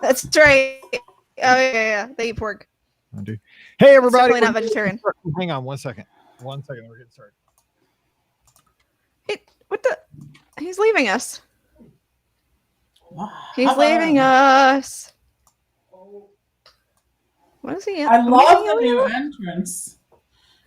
That's right. Oh yeah. They eat pork. Hey everybody! It's definitely not vegetarian. Hang on 1 second. 1 second. We're getting started. What the? He's leaving us. Wow. He's leaving us. What is he? I love the new entrance.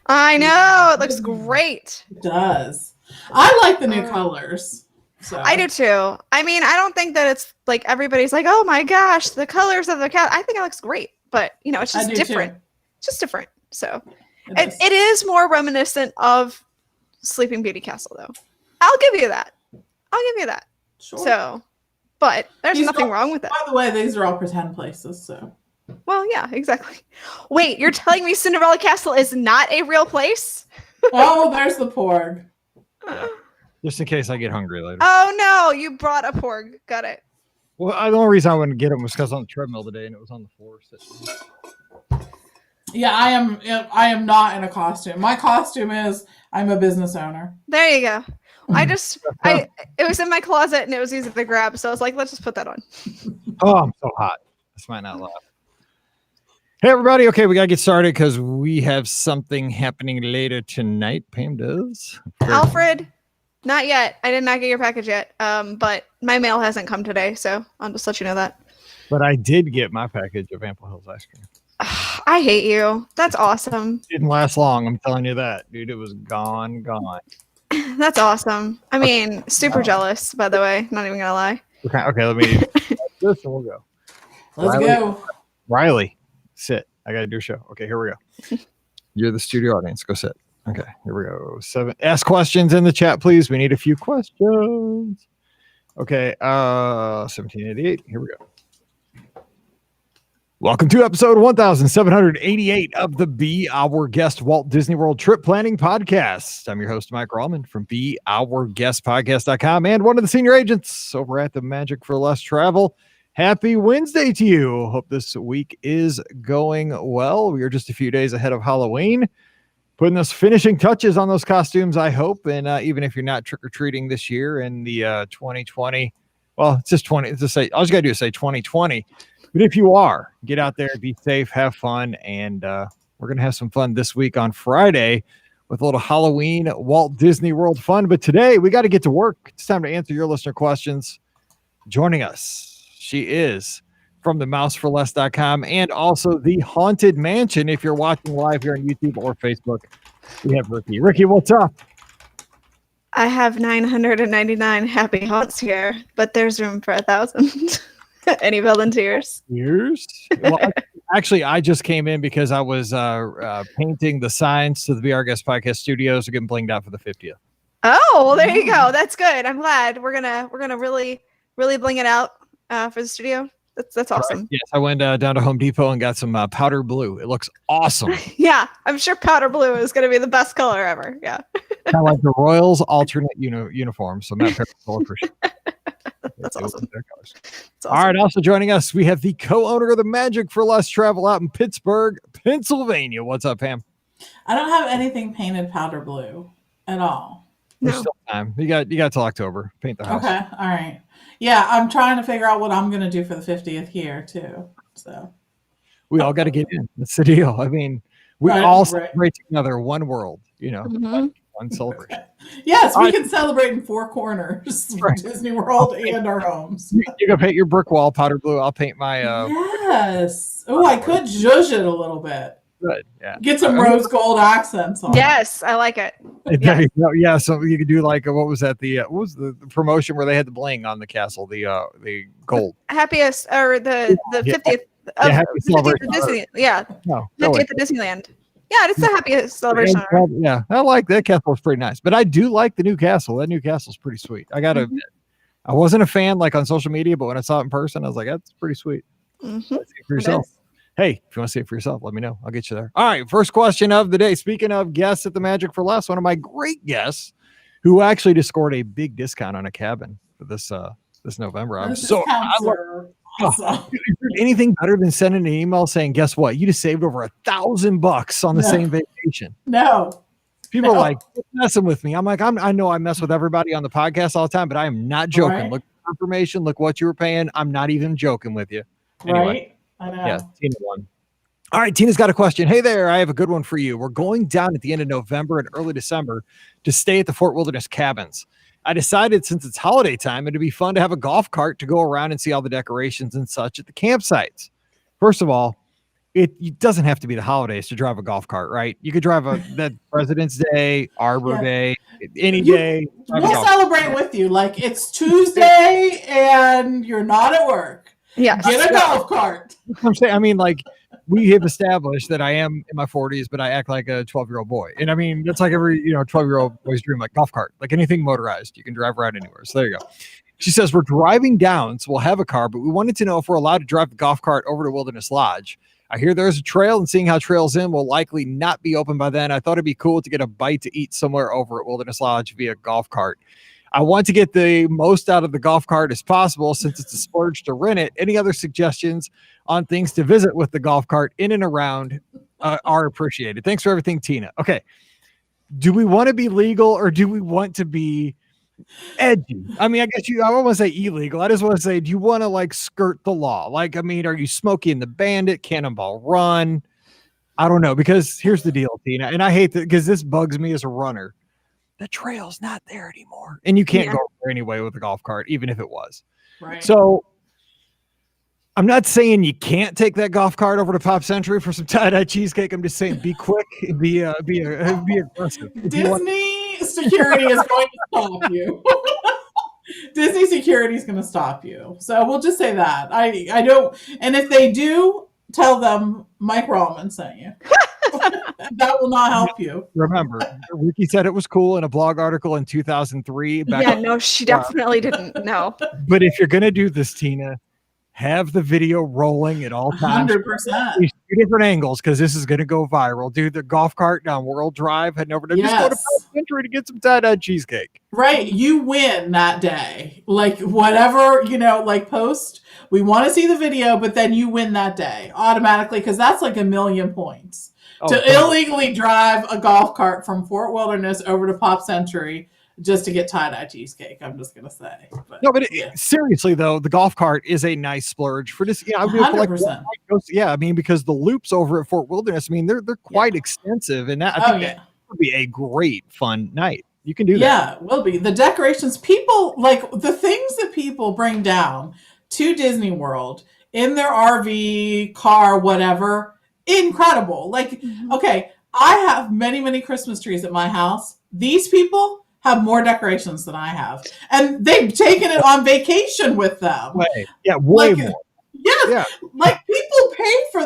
I know. It looks great. It does. I like the new colors. So. I do too. I mean, I don't think that it's like everybody's like, oh my gosh, the colors of the cat. I think it looks great, but you know, it's just different. Too. It's just different. So it is more reminiscent of Sleeping Beauty Castle, though. I'll give you that. Sure. So, but there's nothing wrong with that. By the way, these are all pretend places, so. Well, yeah, exactly. Wait, you're telling me Cinderella Castle is not a real place? Oh, there's the porg. Just in case I get hungry later. Oh no, you brought a porg. Got it. Well, the only reason I wouldn't get them was because on the treadmill today and it was on the floor. Yeah, I am not in a costume. My costume is I'm a business owner. There you go. It was in my closet and it was easy to grab, so I was like, let's just put that on. Oh, I'm so hot. This might not laugh. Hey everybody, okay, we gotta get started because we have something happening later tonight. Pam does. Alfred, not yet. I did not get your package yet. But my mail hasn't come today, so I'll just let you know that. But I did get my package of Ample Hills ice cream. I hate you. That's awesome. Didn't last long, I'm telling you that. Dude, it was gone. That's awesome. I mean, super jealous, by the way. Not even gonna lie. Okay, let me this and we'll go. Let's go. Riley, sit. I gotta do a show. Okay, here we go. You're the studio audience. Go sit. Okay, here we go. 7. Ask questions in the chat, please. We need a few questions. Okay, 1788. Here we go. Welcome to episode 1788 of the Be Our Guest Walt Disney World Trip Planning Podcast. I'm your host, Mike Rallman from BeOurGuestPodcast.com and one of the senior agents over at the Magic for Less Travel. Happy Wednesday to you. Hope this week is going well. We are just a few days ahead of Halloween. Putting those finishing touches on those costumes, I hope. And even if you're not trick-or-treating this year in the 2020, well, it's just 20. It's just say, all you got to do is say 2020. But if you are, get out there, be safe, have fun. And we're going to have some fun this week on Friday with a little Halloween Walt Disney World fun. But today, we got to get to work. It's time to answer your listener questions. Joining us, she is from the mouseforless.com and also the Haunted Mansion. If you're watching live here on YouTube or Facebook, we have Ricky. Ricky, what's up? I have 999 happy haunts here, but there's room for 1,000. Any volunteers? Well, actually, I just came in because I was painting the signs to the Be Our Guest Podcast Studios. We're getting blinged out for the 50th. Oh, well, there you go. That's good. I'm glad. We're gonna really bling it out for the studio. That's awesome. Right. Yes, I went down to Home Depot and got some powder blue. It looks awesome. Yeah, I'm sure powder blue is going to be the best color ever. Yeah. Kind of like the Royals alternate uniform. So Matt color for sure. That's awesome. All right. Also joining us, we have the co-owner of the Magic for Less Travel out in Pittsburgh, Pennsylvania. What's up, Pam? I don't have anything painted powder blue at all. There's still time. You got till October. Paint the house. Okay. All right. Yeah, I'm trying to figure out what I'm going to do for the 50th here too. So we all got to get in. That's the deal. I mean, we all celebrate together, one world. One celebration. Okay. Yes, we can celebrate in 4 corners, Disney World and our homes. You can paint your brick wall powder blue. I'll paint my. Yes. Oh, I could zhuzh it a little bit. Good. Yeah. Get some rose gold accents on. Yes, I like it. Yeah. Yeah. So you could do like what was that? What was the promotion where they had the bling on the castle? The gold. Happiest or the 50th. Happy 50th of Disney. Yeah. No, 50th of Disneyland. Yeah, it's the happiest celebration. Yeah, I like that castle. It's pretty nice, but I do like the new castle. That new castle's pretty sweet. I gotta admit, I wasn't a fan like on social media, but when I saw it in person, I was like, that's pretty sweet. See it for yourself. Hey, if you want to see it for yourself, let me know. I'll get you there. All right, first question of the day. Speaking of guests at the Magic for Less, one of my great guests who actually just scored a big discount on a cabin for this November. I'm so awesome. Anything better than sending an email saying, guess what? You just saved over $1,000 on the same vacation. No. People are like messing with me. I'm like, I know I mess with everybody on the podcast all the time, but I am not joking. Look at the information. Look what you were paying. I'm not even joking with you. Anyway, right? I know. Yeah, Tina won. All right, Tina's got a question. Hey there, I have a good one for you. We're going down at the end of November and early December to stay at the Fort Wilderness cabins. I decided since it's holiday time, it'd be fun to have a golf cart to go around and see all the decorations and such at the campsites. First of all, it doesn't have to be the holidays to drive a golf cart, right? You could drive that President's Day, Arbor Day, any day. We'll celebrate with you. Like it's Tuesday and you're not at work. Yeah. Get a golf cart. I'm saying, I mean, like we have established that I am in my 40s, but I act like a 12-year-old boy. And I mean, that's like every 12-year-old boy's dream, like golf cart, like anything motorized. You can drive around anywhere. So there you go. She says, we're driving down, so we'll have a car, but we wanted to know if we're allowed to drive the golf cart over to Wilderness Lodge. I hear there's a trail, and seeing how Trails In will likely not be open by then, I thought it'd be cool to get a bite to eat somewhere over at Wilderness Lodge via golf cart. I want to get the most out of the golf cart as possible since it's a splurge to rent it. Any other suggestions on things to visit with the golf cart in and around are appreciated. Thanks for everything, Tina. Okay. Do we want to be legal or do we want to be edgy? I mean, I guess I don't want to say illegal. I just want to say, do you want to like skirt the law? Like, I mean, are you Smokey and the Bandit, Cannonball Run? I don't know, because here's the deal, Tina, and I hate that because this bugs me as a runner. The trail's not there anymore, and you can't go there anyway with a golf cart, even if it was. Right. So I'm not saying you can't take that golf cart over to Pop Century for some tie-dye cheesecake. I'm just saying be quick, be aggressive. Disney security is going to stop you. Disney security is going to stop you. So we'll just say that. I don't. And if they do, tell them Mike Rallman sent you. That will not help you. Remember, Ricky said it was cool in a blog article in 2003. No, she definitely didn't. No. But if you're going to do this, Tina, have the video rolling at all times. 100%. Two different angles because this is going to go viral. Dude, the golf cart down World Drive, heading over to just go to Pop Century to get some tie-dye cheesecake. Right. You win that day. Like whatever, like post. We want to see the video, but then you win that day automatically because that's like 1,000,000 points. To illegally drive a golf cart from Fort Wilderness over to Pop Century just to get tie-dye cheesecake, I'm just going to say. But seriously, though, the golf cart is a nice splurge for this. 100%. I mean, because the loops over at Fort Wilderness, I mean, they're quite extensive. And I think that would be a great, fun night. You can do that. Yeah, it will be. The decorations, people, like the things that people bring down to Disney World in their RV, car, whatever, incredible. Like, okay, I have many, many Christmas trees at my house. These people have more decorations than I have. And they've taken it on vacation with them. Way more. Yeah. Like people pay for,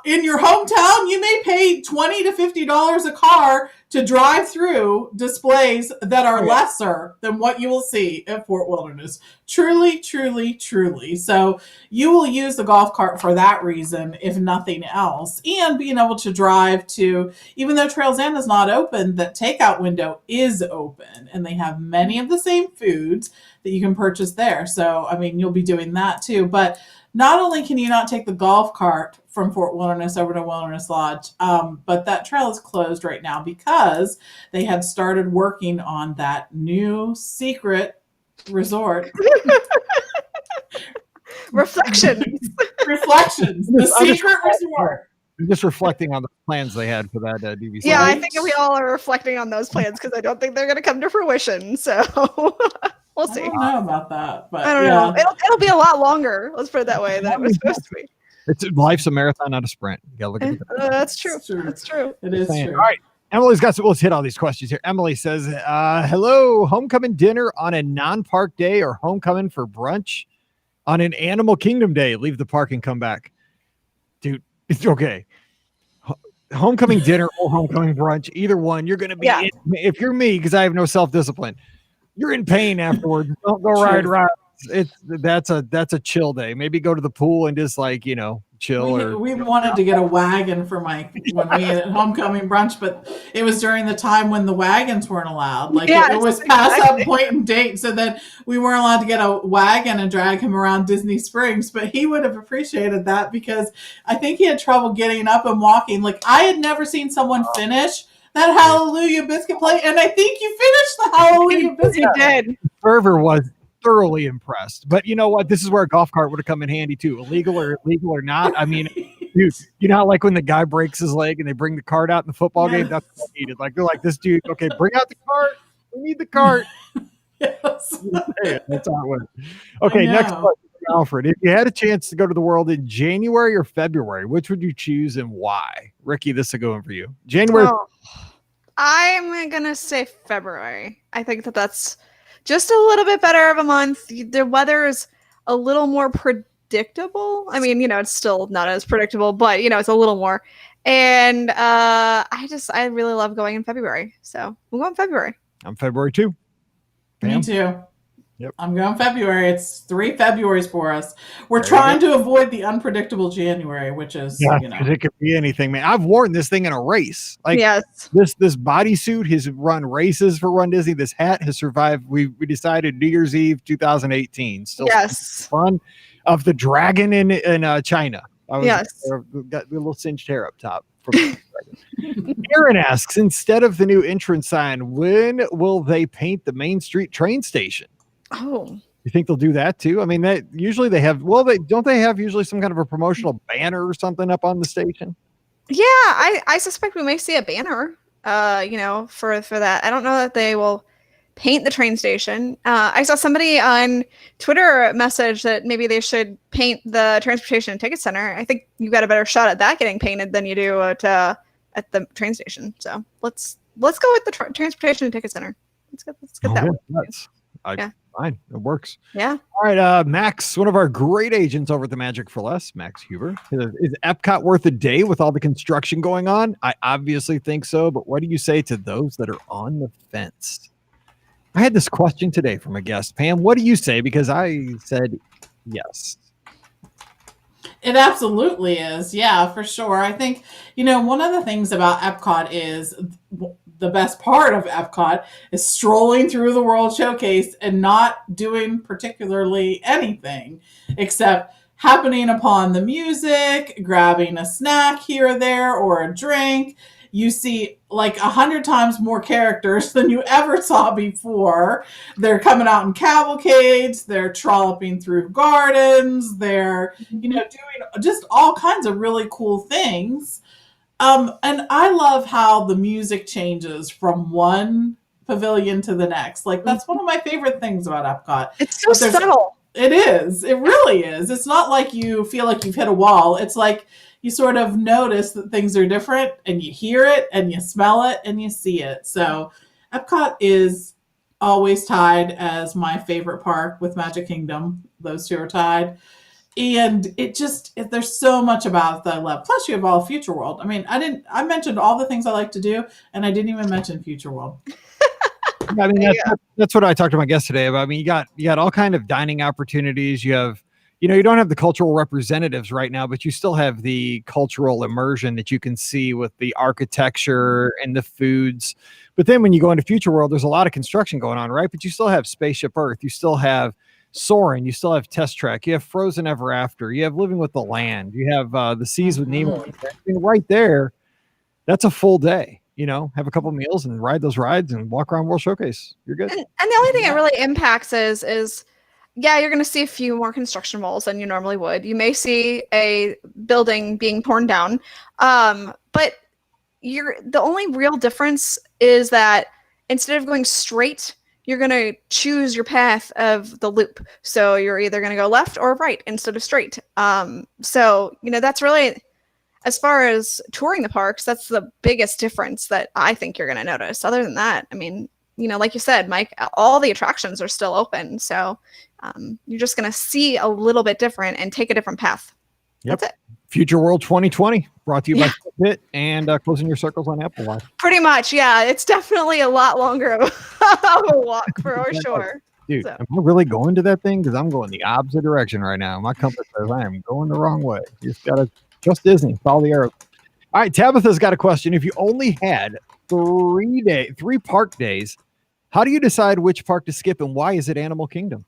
in your hometown, you may pay $20 to $50 a car to drive through displays that are lesser than what you will see at Fort Wilderness. Truly, truly, truly. So you will use the golf cart for that reason, if nothing else. And being able to drive to, even though Trails End is not open, the takeout window is open. And they have many of the same foods that you can purchase there. So, I mean, you'll be doing that too. But not only can you not take the golf cart from Fort Wilderness over to Wilderness Lodge, but that trail is closed right now because they had started working on that new secret resort. Reflections. The secret resort. I'm just reflecting on the plans they had for that DVC. Yeah, I think we all are reflecting on those plans because I don't think they're going to come to fruition. So we'll see. I don't know about that, but I don't know. It'll be a lot longer. Let's put it that way than it was supposed to be. Life's a marathon, not a sprint. You gotta look at That's true. That's true. It is true. All right. Emily's got some. Let's hit all these questions here. Emily says, hello, homecoming dinner on a non-park day or homecoming for brunch on an Animal Kingdom day. Leave the park and come back. Dude, it's okay. Homecoming dinner or homecoming brunch, either one, you're going to be, if you're me, because I have no self-discipline, you're in pain afterwards. Don't go ride rides. That's a chill day. Maybe go to the pool and just chill. We wanted to get a wagon for Mike when we had homecoming brunch, but it was during the time when the wagons weren't allowed. It was past that point in date, so that we weren't allowed to get a wagon and drag him around Disney Springs. But he would have appreciated that because I think he had trouble getting up and walking. Like I had never seen someone finish that Hallelujah Biscuit plate, and I think you finished the Hallelujah Biscuit. You did. Fervor was thoroughly impressed. But you know what? This is where a golf cart would have come in handy too. Illegal or not. I mean, dude, you know how like when the guy breaks his leg and they bring the cart out in the football game? That's what I needed. Like they're like, this dude, okay, bring out the cart. We need the cart. Yes. That's how it went. Okay, next question, Alfred. If you had a chance to go to the world in January or February, which would you choose and why? Ricky, this is a good one for you. January. Oh, I'm gonna say February. I think that's just a little bit better of a month. The weather is a little more predictable. I mean, it's still not as predictable, but it's a little more. And I really love going in February. So we'll go in February. I'm February too. Me too. Yep. I'm going February. It's 3 Februarys for us. We're trying to avoid the unpredictable January, which is, it could be anything, man. I've worn this thing in a race. Like this bodysuit has run races for Run Disney. This hat has survived. We decided New Year's Eve 2018. Still fun of the dragon in China. Got the little singed hair up top. Aaron asks, instead of the new entrance sign, when will they paint the Main Street train station? Oh, you think they'll do that too? I mean, they have usually some kind of a promotional banner or something up on the station? Yeah, I suspect we may see a banner, for that. I don't know that they will paint the train station. I saw somebody on Twitter message that maybe they should paint the transportation and ticket center. I think you got a better shot at that getting painted than you do at the train station. So let's go with the transportation and ticket center. Let's get that one. Fine, it works. Yeah. All right, Max, one of our great agents over at the Magic for Less, Max Huber. Is Epcot worth a day with all the construction going on? I obviously think so, but what do you say to those that are on the fence? I had this question today from a guest. Pam, what do you say? Because I said yes. It absolutely is. Yeah, for sure. I think, one of the things about Epcot is the best part of Epcot is strolling through the World Showcase and not doing particularly anything except happening upon the music, grabbing a snack here or there or a drink. You see like 100 times more characters than you ever saw before. They're coming out in cavalcades. They're trolloping through gardens. They're, doing just all kinds of really cool things. And I love how the music changes from one pavilion to the next. Like that's one of my favorite things about Epcot. It's so subtle. It is. It really is. It's not like you feel like you've hit a wall. It's like you sort of notice that things are different and you hear it and you smell it and you see it. So Epcot is always tied as my favorite park with Magic Kingdom. Those two are tied. And there's so much about it that I love. Plus you have all Future World. I mean, I mentioned all the things I like to do and I didn't even mention Future World. I mean, that's what I talked to my guest today about. I mean, you got all kind of dining opportunities. You have, you don't have the cultural representatives right now, but you still have the cultural immersion that you can see with the architecture and the foods. But then when you go into Future World, there's a lot of construction going on, right? But you still have Spaceship Earth. You still have Soarin'. You still have Test Track. You have Frozen Ever After. You have Living with the Land. You have the Seas with Nemo. I mean, right there, that's a full day. Have a couple meals and ride those rides and walk around World Showcase. You're good. And the only thing it really impacts is you're going to see a few more construction walls than you normally would. You may see a building being torn down. But the only real difference is that instead of going straight, you're going to choose your path of the loop. So you're either going to go left or right instead of straight. So, that's really, as far as touring the parks, that's the biggest difference that I think you're going to notice. Other than that, I mean, like you said, Mike, all the attractions are still open. So you're just going to see a little bit different and take a different path. Yep. That's it. Future World 2020 brought to you by Fitbit and Closing Your Circles on Apple Watch. Pretty much. Yeah. It's definitely a lot longer of a walk for sure. Dude, am I really going to that thing? Because I'm going the opposite direction right now. My compass says I am going the wrong way. You just got to trust Disney. Follow the arrows. All right. Tabitha's got a question. If you only had 3 park days, how do you decide which park to skip and why is it Animal Kingdom?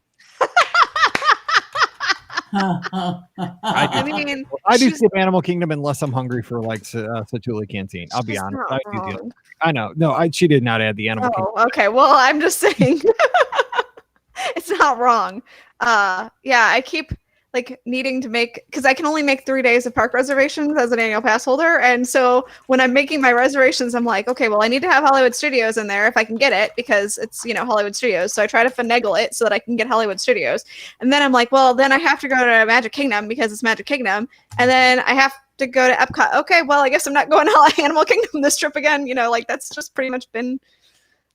I do skip Animal Kingdom unless I'm hungry for like Satuli Canteen. I'll be honest. I know. No, she did not add the Animal Kingdom. Okay. Well, I'm just saying. It's not wrong. Yeah, I keep like needing to make, because I can only make 3 days of park reservations as an annual pass holder. And so when I'm making my reservations, I'm like, okay, well, I need to have Hollywood Studios in there if I can get it, because it's, Hollywood Studios. So I try to finagle it so that I can get Hollywood Studios. And then I'm like, well, then I have to go to Magic Kingdom because it's Magic Kingdom. And then I have to go to Epcot. Okay, well, I guess I'm not going to Animal Kingdom this trip again. Like that's just pretty much been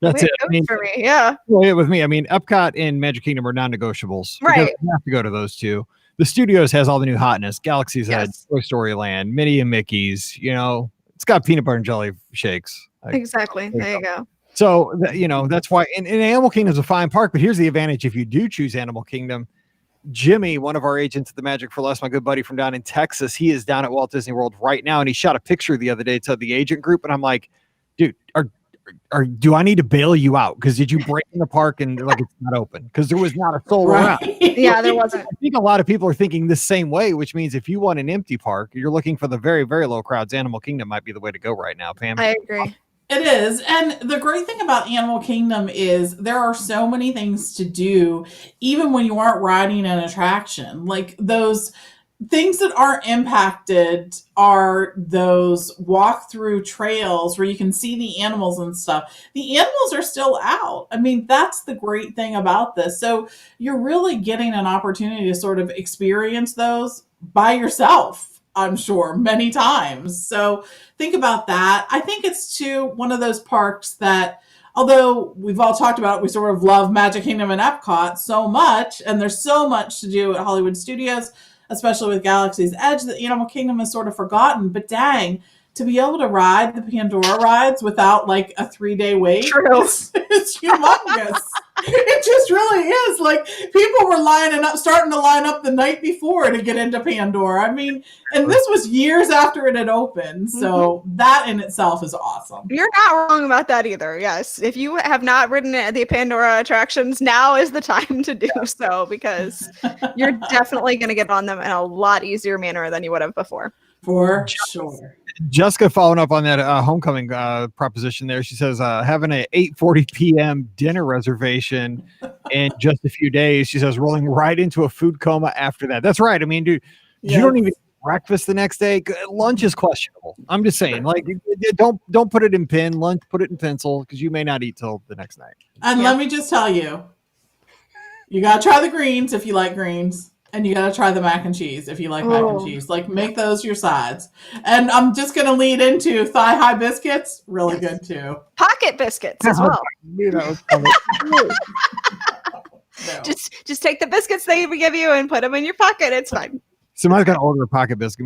that's it. For me. Yeah. Well, with me, Epcot and Magic Kingdom are non-negotiables. Right. You have to go to those two. The Studios has all the new hotness. Galaxy's Edge, Toy Story Land, Minnie and Mickey's. It's got peanut butter and jelly shakes. Exactly. There you go. So, that's why. And Animal Kingdom is a fine park, but here's the advantage if you do choose Animal Kingdom. Jimmy, one of our agents at the Magic for Less, my good buddy from down in Texas, he is down at Walt Disney World right now, and he shot a picture the other day to the agent group, and I'm like, dude, do I need to bail you out? Because did you break in the park and it's not open? Because there was not a soul around. Yeah, there wasn't. I think a lot of people are thinking the same way, which means if you want an empty park, you're looking for the very, very low crowds. Animal Kingdom might be the way to go right now, Pam. I agree. It is. And the great thing about Animal Kingdom is there are so many things to do, even when you aren't riding an attraction. Like those things that aren't impacted are those walk-through trails where you can see the animals and stuff. The animals are still out. I mean, that's the great thing about this. So you're really getting an opportunity to sort of experience those by yourself, I'm sure, many times. So think about that. I think it's one of those parks that, although we've all talked about it, we sort of love Magic Kingdom and Epcot so much, and there's so much to do at Hollywood Studios, especially with Galaxy's Edge, that Animal Kingdom is sort of forgotten. But dang, to be able to ride the Pandora rides without like a 3-day wait is humongous. It just really is. Like people were starting to line up the night before to get into Pandora. I mean, and this was years after it had opened. So that in itself is awesome. You're not wrong about that either. Yes. If you have not ridden the Pandora attractions, now is the time to do so, because you're definitely going to get on them in a lot easier manner than you would have before. For sure. Jessica, following up on that homecoming proposition there, she says having an 8:40 p.m. dinner reservation in just a few days, she says rolling right into a food coma after that. That's right. I mean, dude, you don't even eat breakfast the next day. Lunch is questionable. I'm just saying, like, don't put it in pen. Lunch, put it in pencil, because you may not eat till the next night. And let me just tell you, you got to try the greens if you like greens. And you got to try the mac and cheese if you like mac and cheese. Like, make those your sides. And I'm just going to lead into thigh-high biscuits. Really good, too. Pocket biscuits as well. No. Just take the biscuits they give you and put them in your pocket. It's fine. Somebody's got to order a pocket biscuit.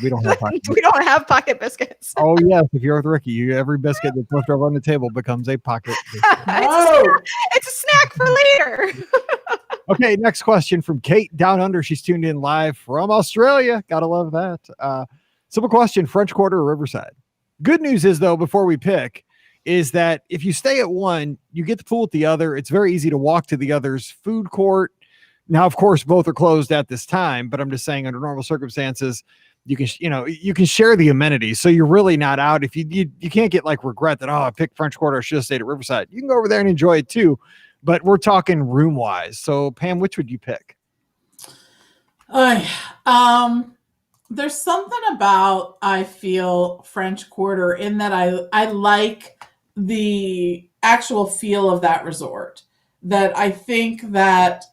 We don't have pocket biscuits. We don't have pocket biscuits. Oh, yes. If you're with Ricky, every biscuit that's left over on the table becomes a pocket biscuit. It's a snack for later. Okay, next question from Kate down under. She's tuned in live from Australia. Gotta love that. Simple question: French Quarter or Riverside? Good news is, though, before we pick, is that if you stay at one, you get the pool at the other. It's very easy to walk to the other's food court. Now, of course, both are closed at this time, but I'm just saying, under normal circumstances, you can share the amenities. So you're really not out. If you can't get like regret that, I picked French Quarter, I should have stayed at Riverside. You can go over there and enjoy it too. But we're talking room wise. So Pam, which would you pick? There's something about, I feel, French Quarter in that I like the actual feel of that resort. That I think that,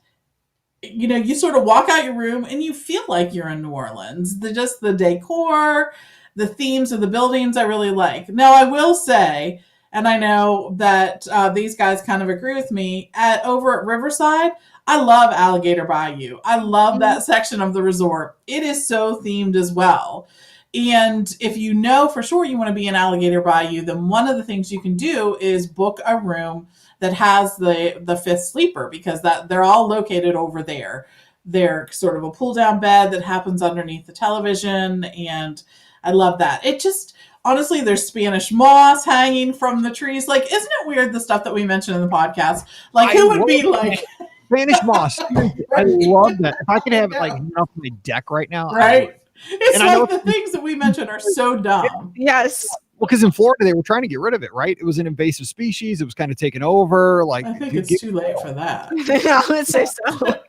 you sort of walk out your room and you feel like you're in New Orleans. Just the decor, the themes of the buildings I really like. Now, I will say, and I know that these guys kind of agree with me, over at Riverside, I love Alligator Bayou. I love that section of the resort. It is so themed as well. And if you know for sure you want to be in Alligator Bayou, then one of the things you can do is book a room that has the fifth sleeper, because they're all located over there. They're sort of a pull-down bed that happens underneath the television, and I love that. It just... Honestly, there's Spanish moss hanging from the trees. Like, isn't it weird, the stuff that we mentioned in the podcast? Like, who would be like... Spanish moss. I love that. If I could have it like off my deck right now. Right? It's like the things that we mentioned are so dumb. Yes. because in Florida they were trying to get rid of it, right? It was an invasive species. It was kind of taken over. Like, I think it's too late for that. I would say so.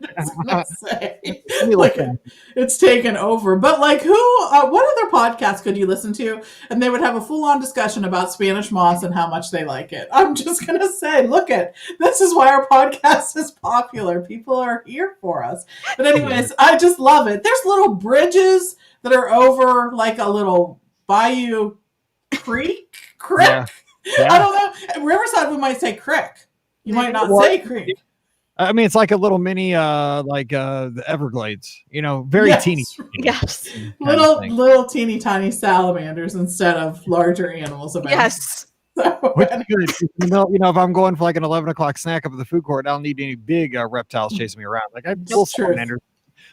It's taken over. But like, what other podcast could you listen to? And they would have a full-on discussion about Spanish moss and how much they like it. I'm just gonna say, this is why our podcast is popular. People are here for us. But anyways, I just love it. There's little bridges that are over like a little bayou creek. Yeah. I don't know. Riverside, we might say crick. You might not say creek. I mean, it's like a little mini, the Everglades. Very teeny. Yes. Little teeny tiny salamanders instead of larger animals. Yes. So, which is good. If I'm going for like an 11 o'clock snack up at the food court, I don't need any big reptiles chasing me around. Like little salamanders.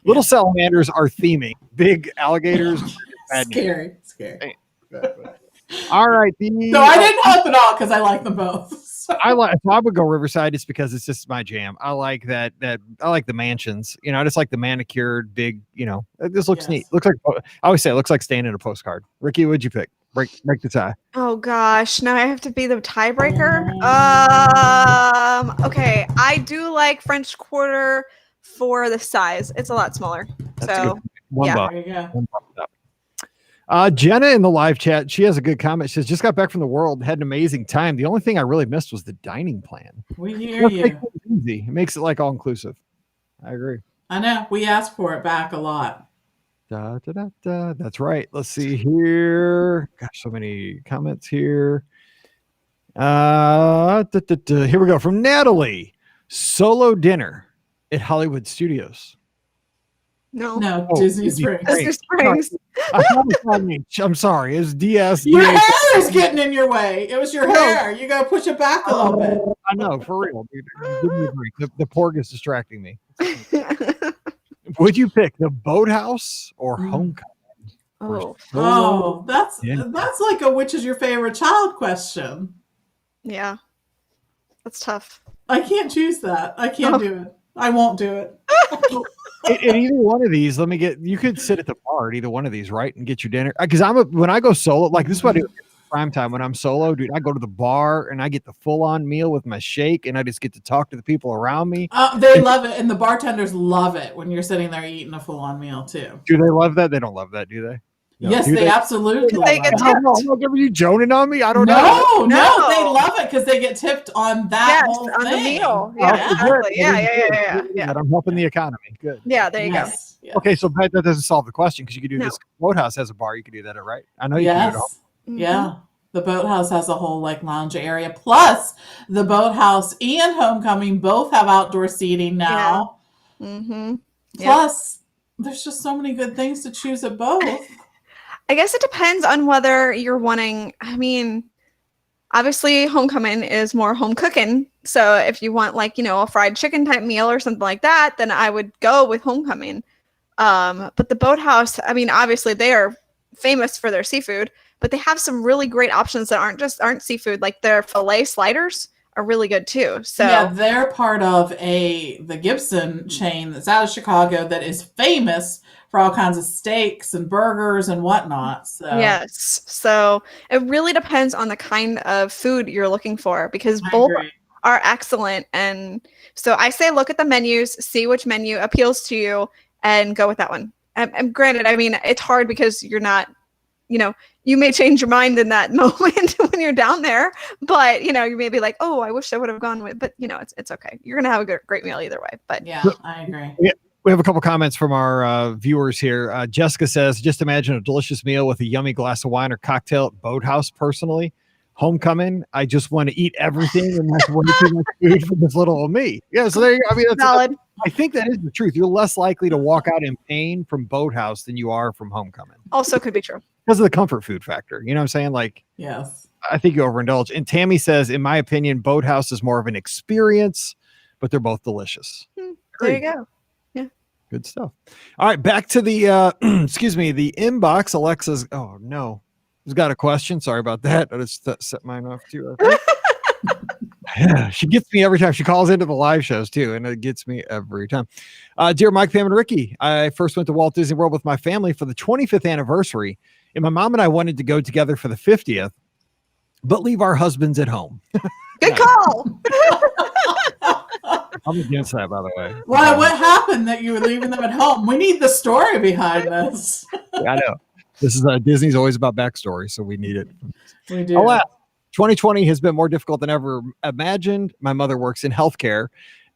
Little salamanders are theming. Big alligators. Scary. All right. No, I didn't help at all because I like them both. So. I would go Riverside just because it's just my jam. I like that I like the mansions. I just like the manicured big. This looks neat. Looks like, I always say it looks like staying in a postcard. Ricky, what'd you pick? Break the tie. Oh gosh, now I have to be the tiebreaker. Okay, I do like French Quarter for the size. It's a lot smaller. That's one buck. There you go. Jenna in the live chat, she has a good comment. She says, just got back from the world, had an amazing time. The only thing I really missed was the dining plan. We hear you. It makes it like all inclusive. I agree. I know. We asked for it back a lot. That's right. Let's see here. Gosh, so many comments here. Here we go from Natalie. Solo dinner at Hollywood Studios. No, Disney Springs. Disney Springs. I'm sorry. It's DS. Your hair is getting in your way. It was your hair. You got to push it back a little bit. I know, for real. Dude. Give me a break. The porg is distracting me. Would you pick the Boathouse or Homecoming? That's like a which is your favorite child question. Yeah, that's tough. I can't choose that. I can't do it. I won't do it. In either one of these, you could sit at the bar at either one of these, right, and get your dinner. Because when I go solo, like this is what I do prime time when I'm solo, dude. I go to the bar and I get the full-on meal with my shake, and I just get to talk to the people around me. They love it, and the bartenders love it when you're sitting there eating a full-on meal too. Do they love that? They don't love that, do they? No. Yes, they absolutely love they get it. Are you joning on me? I don't know. No, they love it because they get tipped on that whole thing. On the meal. Yeah, exactly. Yeah. I'm helping the economy. Good. Yeah, there you go. Yes. Okay, so that doesn't solve the question because you could do this. Boathouse has a bar. You could do that, right? I know you can do it all. Yeah. The Boathouse has a whole lounge area. Plus, the Boathouse and Homecoming both have outdoor seating now. Yeah. Mm-hmm. Plus, there's just so many good things to choose at both. I guess it depends on whether you're wanting, obviously Homecoming is more home cooking. So if you want a fried chicken type meal or something like that, then I would go with Homecoming. But the Boathouse, obviously they are famous for their seafood, but they have some really great options that aren't seafood. Like their filet sliders are really good too. So yeah, they're part of the Gibson chain that's out of Chicago that is famous for all kinds of steaks and burgers and whatnot. So yes, so it really depends on the kind of food you're looking for because both are excellent. And so I say look at the menus, see which menu appeals to you, and go with that one. And granted, it's hard because you're not, you may change your mind in that moment when you're down there, but you may be like, oh, I wish I would have gone with, but it's okay. You're gonna have a great meal either way. But yeah, I agree. Yeah. We have a couple comments from our viewers here. Jessica says, just imagine a delicious meal with a yummy glass of wine or cocktail at Boathouse. Personally, Homecoming, I just want to eat everything and that's way too much food for this little old me. Yeah, so there you go. That's solid. I think that is the truth. You're less likely to walk out in pain from Boathouse than you are from Homecoming. Also could be true. Because of the comfort food factor. You know what I'm saying? Like, yes. I think you overindulge. And Tammy says, in my opinion, Boathouse is more of an experience, but they're both delicious. There you go. Good stuff. All right, back to the the inbox. Alexa's who's got a question? Sorry about that. I just set mine off too. Yeah, she gets me every time. She calls into the live shows too, and it gets me every time. Dear Mike, Pam, and Ricky, I first went to Walt Disney World with my family for the 25th anniversary, and my mom and I wanted to go together for the 50th. but leave our husbands at home. Good call. I'm against that, by the way. Why? What happened that you were leaving them at home? We need the story behind this. I know. This is Disney's always about backstory, so we need it. We do. Alas, 2020 has been more difficult than ever imagined. My mother works in healthcare,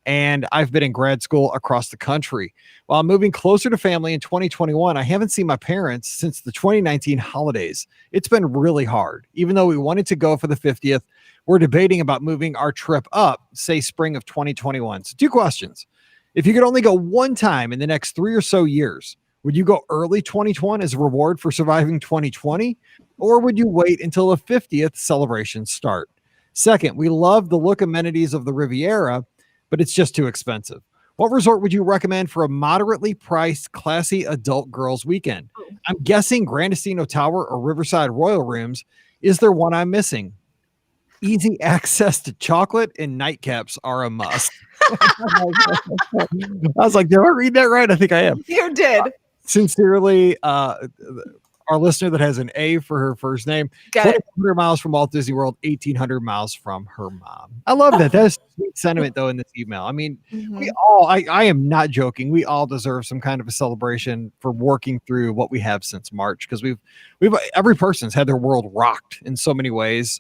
and I've been in grad school across the country. While I'm moving closer to family in 2021, I haven't seen my parents since the 2019 holidays. It's been really hard. Even though we wanted to go for the 50th, we're debating about moving our trip up, say spring of 2021. So 2 questions. If you could only go one time in the next 3 or so years, would you go early 2021 as a reward for surviving 2020? Or would you wait until the 50th celebrations start? Second, we love the look amenities of the Riviera, but it's just too expensive. What resort would you recommend for a moderately priced, classy adult girls weekend? I'm guessing Grandestino Tower or Riverside Royal Rooms. Is there one I'm missing? Easy access to chocolate and nightcaps are a must. I was like, did I read that right? I think I am. You did. Sincerely, our listener that has an A for her first name. 2,100 miles from Walt Disney World, 1,800 miles from her mom. I love that. That is sweet sentiment, though, in this email. I mean, we all, I am not joking. We all deserve some kind of a celebration for working through what we have since March, because we've every person's had their world rocked in so many ways.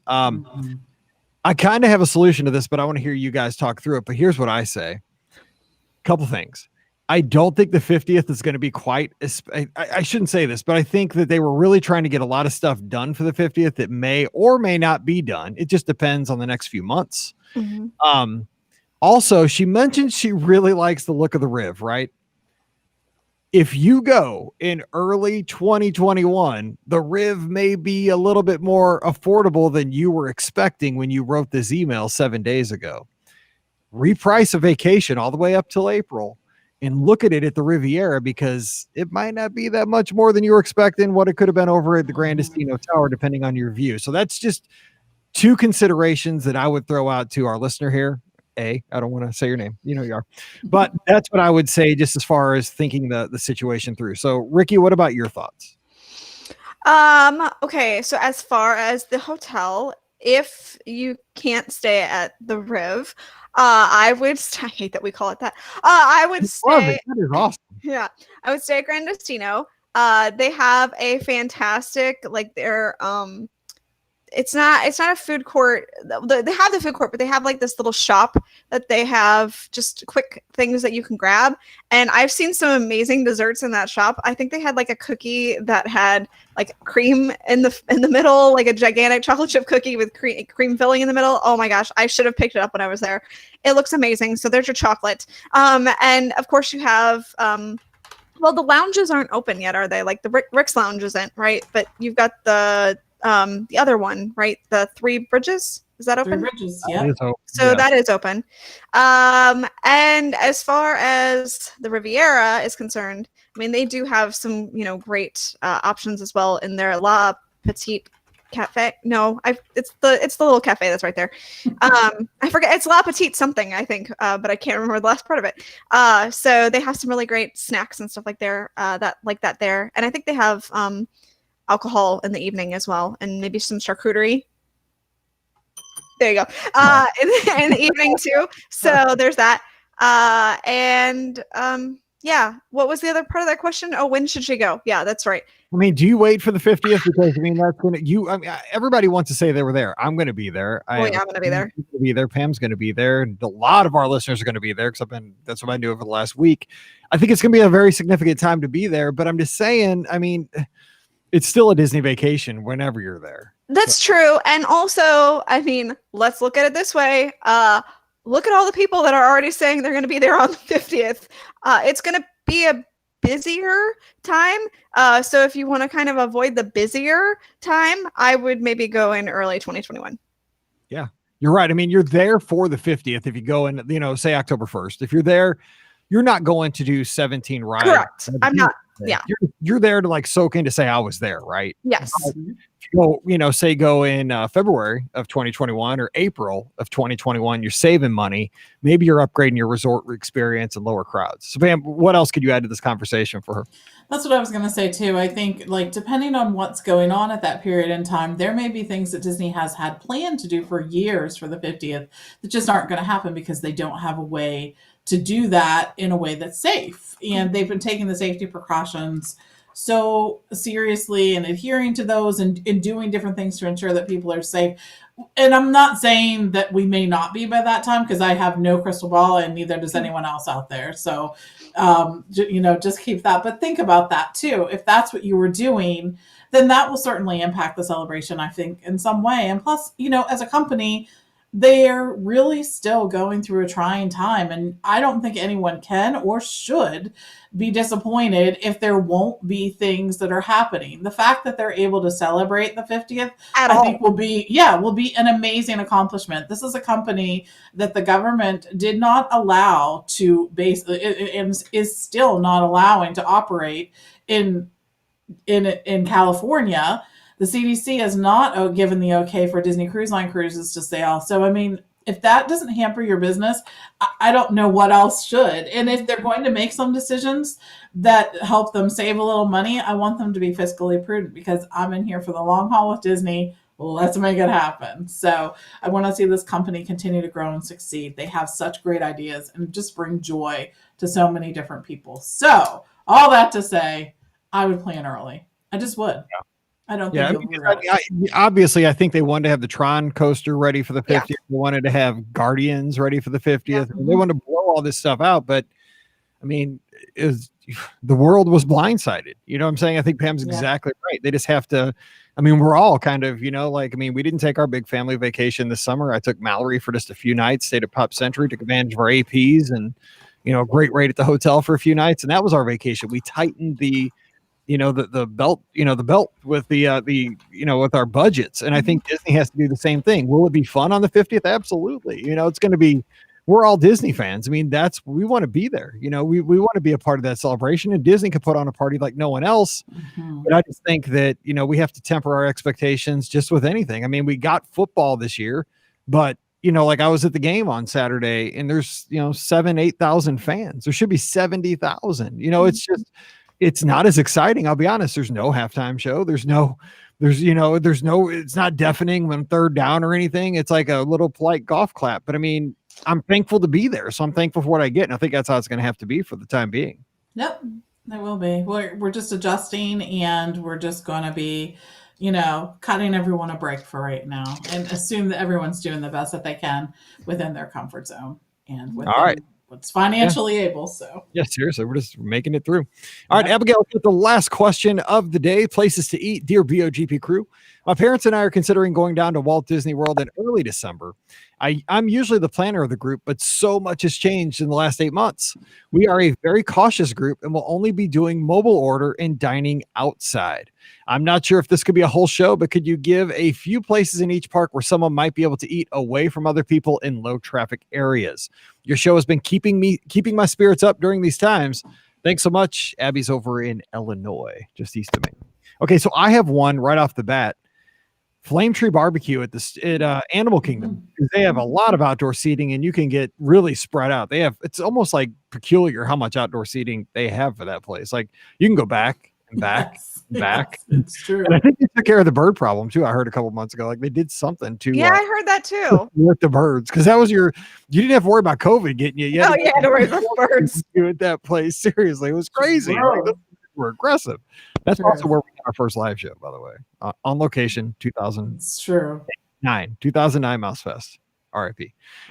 I kind of have a solution to this, but I want to hear you guys talk through it. But here's what I say. Couple things. I don't think the 50th is going to be quite as, I shouldn't say this, but I think that they were really trying to get a lot of stuff done for the 50th that may or may not be done. It just depends on the next few months. Also, she mentioned she really likes the look of the Riv, right? If you go in early 2021, the Riv may be a little bit more affordable than you were expecting when you wrote this email 7 days ago. Reprice a vacation all the way up till April and look at it at the Riviera, because it might not be that much more than you were expecting what it could have been over at the Grandestino Tower, depending on your view. So that's just 2 considerations that I would throw out to our listener here. I don't want to say your name. You know you are. But that's what I would say just as far as thinking the situation through. So, Ricky, what about your thoughts? Okay, so as far as the hotel, if you can't stay at the Riv, I hate that we call it that. I would stay. That is awesome. Yeah, I would stay at Grandestino. They have a fantastic, like, their it's not a food court. They have the food court, but they have like this little shop that they have just quick things that you can grab. And I've seen some amazing desserts in that shop. I think they had like a cookie that had like cream in the middle, like a gigantic chocolate chip cookie with cream filling in the middle. Oh my gosh, I should have picked it up when I was there. It looks amazing. So there's your chocolate. And of course you have well, the lounges aren't open yet, are they? Like the Rick's Lounge isn't, right? But you've got the other one, right? The Three Bridges. Is that open? 3 Bridges, yeah. So that is open. And as far as the Riviera is concerned, I mean, they do have some, great options as well in their La Petite Cafe. No, it's the little cafe that's right there. I forget, it's La Petite something, I think, but I can't remember the last part of it. So they have some really great snacks and stuff like that there. And I think they have alcohol in the evening as well, and maybe some charcuterie. There you go. In the evening too. So there's that. Yeah. What was the other part of that question? Oh, when should she go? Yeah, that's right. I mean, do you wait for the 50th? Because that's gonna everybody wants to say they were there. I'm going to be there. I'm going to be there. Pam's going to be there. And a lot of our listeners are going to be there because that's what I do over the last week. I think it's going to be a very significant time to be there. But I'm just saying, I mean, it's still a Disney vacation whenever you're there. That's true. And also, I mean, let's look at it this way. Look at all the people that are already saying they're going to be there on the 50th. It's going to be a busier time. So if you want to kind of avoid the busier time, I would maybe go in early 2021. Yeah, you're right. I mean, you're there for the 50th. If you go in, say October 1st, if you're there, you're not going to do 17 rides. Correct. I'm not. Yeah. You're there to like soak in, to say I was there, right? Yes. say go in February of 2021 or April of 2021, you're saving money. Maybe you're upgrading your resort experience and lower crowds. So, Pam, what else could you add to this conversation for her? That's what I was going to say too. I think, like, depending on what's going on at that period in time, there may be things that Disney has had planned to do for years for the 50th that just aren't going to happen because they don't have a way to do that in a way that's safe. And they've been taking the safety precautions so seriously and adhering to those and doing different things to ensure that people are safe. And I'm not saying that we may not be by that time because I have no crystal ball and neither does anyone else out there. So, just keep that. But think about that too. If that's what you were doing, then that will certainly impact the celebration, I think, in some way. And plus, as a company, they're really still going through a trying time. And I don't think anyone can or should be disappointed if there won't be things that are happening. The fact that they're able to celebrate the 50th, I think will be an amazing accomplishment. This is a company that the government did not allow to and is still not allowing to operate in California. The CDC has not given the okay for Disney Cruise Line cruises to sail. So, I mean, if that doesn't hamper your business, I don't know what else should. And if they're going to make some decisions that help them save a little money, I want them to be fiscally prudent because I'm in here for the long haul with Disney. Let's make it happen. So I want to see this company continue to grow and succeed. They have such great ideas and just bring joy to so many different people. So all that to say, I would plan early. I just would. Yeah. I don't think obviously, I think they wanted to have the Tron coaster ready for the 50th. Yeah. They wanted to have Guardians ready for the 50th. Yeah. They wanted to blow all this stuff out. But, I mean, the world was blindsided. You know what I'm saying? I think Pam's exactly right. They just have to, we're all kind of, we didn't take our big family vacation this summer. I took Mallory for just a few nights, stayed at Pop Century, took advantage of our APs and, great rate at the hotel for a few nights. And that was our vacation. We tightened the belt, the belt with with our budgets. And I think Disney has to do the same thing. Will it be fun on the 50th? Absolutely. It's going to be, we're all Disney fans. We want to be there. We want to be a part of that celebration, and Disney could put on a party like no one else. Mm-hmm. But I just think that, we have to temper our expectations just with anything. We got football this year, but like I was at the game on Saturday and there's, 7,000-8,000 fans. There should be 70,000, it's not as exciting. I'll be honest. There's no halftime show. It's not deafening when third down or anything. It's like a little polite golf clap, but I'm thankful to be there. So I'm thankful for what I get. And I think that's how it's going to have to be for the time being. Yep. It will be. We're just adjusting and we're just going to be, cutting everyone a break for right now and assume that everyone's doing the best that they can within their comfort zone and within all right. What's financially able. So seriously, we're just making it through. All right, Abigail, the last question of the day. Places to eat. Dear BOGP crew, my parents and I are considering going down to Walt Disney World in early December. I'm usually the planner of the group, but so much has changed in the last 8 months. We are a very cautious group and will only be doing mobile order and dining outside. I'm not sure if this could be a whole show, but could you give a few places in each park where someone might be able to eat away from other people in low traffic areas? Your show has been keeping my spirits up during these times. Thanks so much. Abby's over in Illinois, just east of me. Okay, so I have one right off the bat. Flame Tree Barbecue at Animal Kingdom. They have a lot of outdoor seating and you can get really spread out. It's almost like peculiar how much outdoor seating they have for that place. Like you can go back and back and back. It's true. And I think they took care of the bird problem too. I heard a couple months ago, like they did something to. Yeah, I heard that too. With the birds. Cause that was you didn't have to worry about COVID getting you. You had to worry about birds. At that place. Seriously. It was crazy. Like, we're aggressive. That's also where we got our first live show, by the way, on location, 2009, it's true. 2009 Mouse Fest, RIP.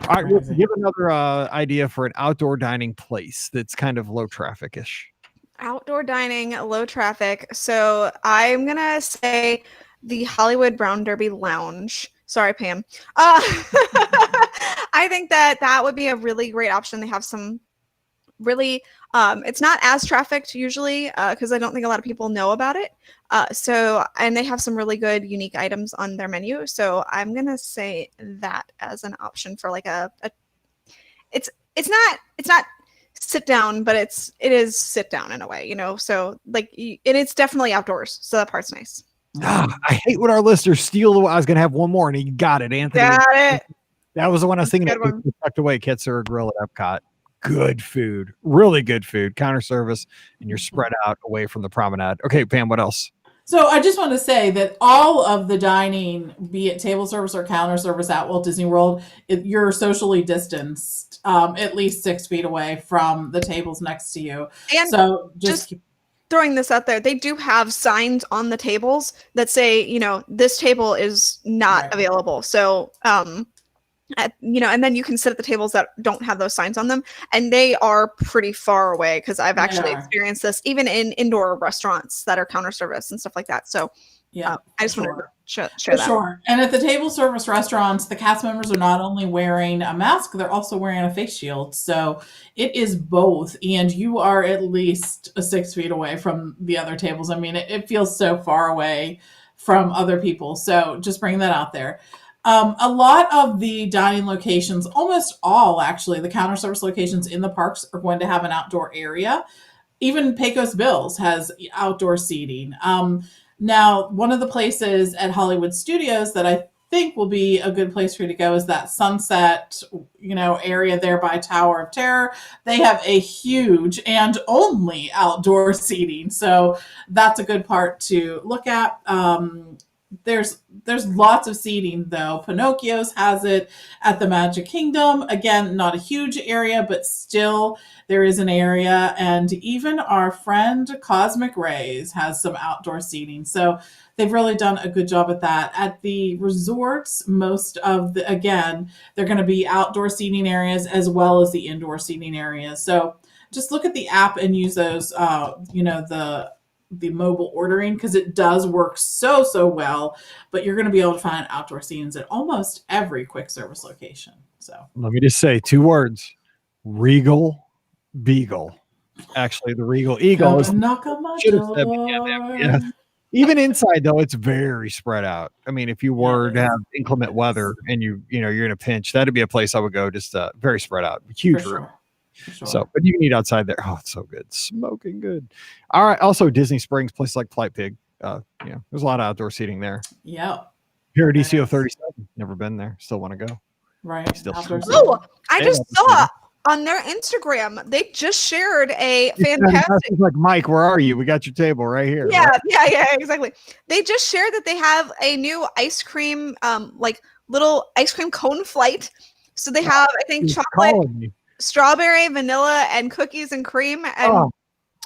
All right, we'll give another idea for an outdoor dining place that's kind of low traffic-ish. Outdoor dining, low traffic. So I'm gonna say the Hollywood Brown Derby Lounge. Sorry, Pam. I think that would be a really great option. They have some really it's not as trafficked usually because I don't think a lot of people know about it, and they have some really good unique items on their menu, so I'm gonna say that as an option for like it's not sit down, but it is sit down in a way, so like, and it's definitely outdoors, so that part's nice. I hate when our listeners steal. I was going to have one more, and he got it, Anthony. Got it. That was the one I was thinking of. Tucked away, Kitsura Grill at Epcot. Good food, really good food, counter service, and you're spread out away from the promenade. Okay, Pam, what else? So I just want to say that all of the dining, be it table service or counter service at Walt Disney World, you're socially distanced at least 6 feet away from the tables next to you. And so just throwing this out there, they do have signs on the tables that say, this table is not available. So, and then you can sit at the tables that don't have those signs on them, and they are pretty far away because I've actually experienced this even in indoor restaurants that are counter service and stuff like that. So I just wanted to share that. Sure. And at the table service restaurants, the cast members are not only wearing a mask, they're also wearing a face shield. So it is both. And you are at least 6 feet away from the other tables. I mean, it feels so far away from other people. So just bring that out there. A lot of the dining locations, almost all actually, the counter service locations in the parks are going to have an outdoor area. Even Pecos Bills has outdoor seating. Now, one of the places at Hollywood Studios that I think will be a good place for you to go is that sunset, area there by Tower of Terror. They have a huge and only outdoor seating. So that's a good part to look at. There's lots of seating though. Pinocchio's has it at the Magic Kingdom. Again, not a huge area, but still there is an area. And even our friend Cosmic Rays has some outdoor seating. So they've really done a good job at that. At the resorts, most of they're going to be outdoor seating areas as well as the indoor seating areas. So just look at the app and use those, the mobile ordering, because it does work so well, but you're going to be able to find outdoor scenes at almost every quick service location. So let me just say 2 words: Regal Beagle. Actually, the Regal Eagle is knock on my door. Yeah. Even inside though, it's very spread out. I mean, if you were to have inclement weather and you're in a pinch, that'd be a place I would go. Just very spread out, huge room. Sure. So, but you can eat outside there. Oh, it's so good. Smoking good. All right. Also, Disney Springs, places like Flight Pig. There's a lot of outdoor seating there. Yeah. Paradiso 37. Never been there. Still want to go. Right. I just saw on their Instagram, they just shared a fantastic. Like, Mike, where are you? We got your table right here. Yeah. Right? Yeah, exactly. They just shared that they have a new ice cream, little ice cream cone flight. So they have, I think, chocolate, strawberry, vanilla, and cookies and cream, and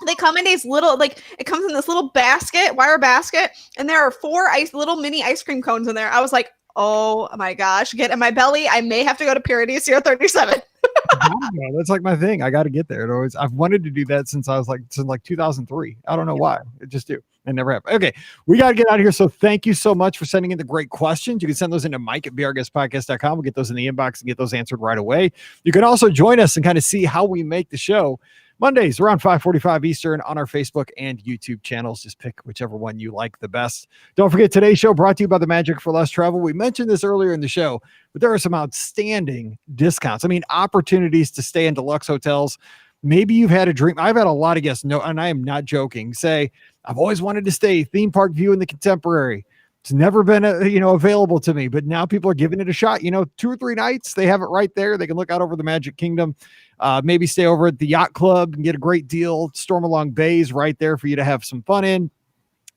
they come in these little, it comes in this little wire basket, and there are 4 little mini ice cream cones in there. I was like, oh my gosh, get in my belly. I may have to go to Paradiso 37. That's like my thing. I got to get there. I've wanted to do that since I was since 2003. I don't know why. It just do. It never happened. Okay, we got to get out of here. So thank you so much for sending in the great questions. You can send those into Mike at BRGuestPodcast.com. We'll get those in the inbox and get those answered right away. You can also join us and kind of see how we make the show Mondays around 5:45 Eastern on our Facebook and YouTube channels. Just pick whichever one you like the best. Don't forget, today's show brought to you by the Magic for Less Travel. We mentioned this earlier in the show, but there are some outstanding discounts. I mean, opportunities to stay in deluxe hotels. Maybe you've had a dream. I've had a lot of guests, and I am not joking, say, I've always wanted to stay theme park view in the Contemporary. It's never been, available to me, but now people are giving it a shot. 2 or 3 nights, they have it right there. They can look out over the Magic Kingdom, maybe stay over at the Yacht Club and get a great deal. Stormalong Bay's right there for you to have some fun in.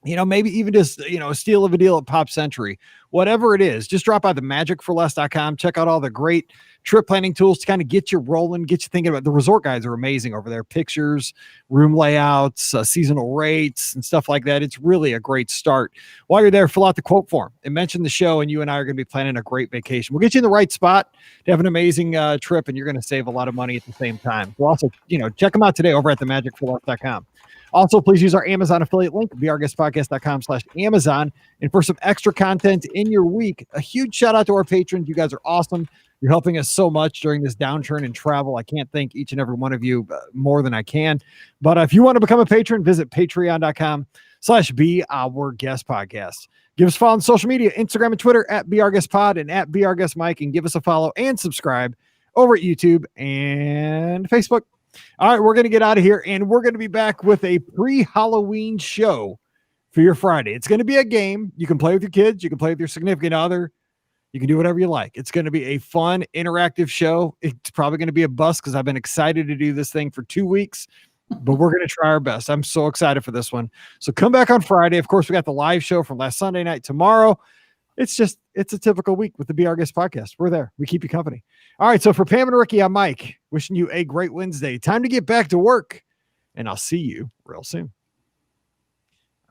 Maybe even just, a steal of a deal at Pop Century, whatever it is, just drop by the magicforless.com. Check out all the great trip planning tools to kind of get you rolling, get you thinking about. The resort guides are amazing over there. Pictures, room layouts, seasonal rates and stuff like that. It's really a great start. While you're there, fill out the quote form and mention the show, and you and I are going to be planning a great vacation. We'll get you in the right spot to have an amazing trip, and you're going to save a lot of money at the same time. We'll also, check them out today over at themagicforless.com. Also, please use our Amazon affiliate link, BRGuestPodcast.com/Amazon. And for some extra content in your week, a huge shout out to our patrons. You guys are awesome. You're helping us so much during this downturn in travel. I can't thank each and every one of you more than I can. But if you want to become a patron, visit patreon.com/BeOurGuestPodcast. Give us a follow on social media, Instagram and Twitter at BRGuestPod and at BRGuestMike, and give us a follow and subscribe over at YouTube and Facebook. All right, we're going to get out of here, and we're going to be back with a pre-Halloween show for your Friday. It's going to be a game. You can play with your kids. You can play with your significant other. You can do whatever you like. It's going to be a fun, interactive show. It's probably going to be a bust because I've been excited to do this thing for 2 weeks, but we're going to try our best. I'm so excited for this one. So come back on Friday. Of course, we got the live show from last Sunday night tomorrow. It's a typical week with the Be Our Guest podcast. We're there. We keep you company. All right. So for Pam and Ricky, I'm Mike, wishing you a great Wednesday. Time to get back to work, and I'll see you real soon.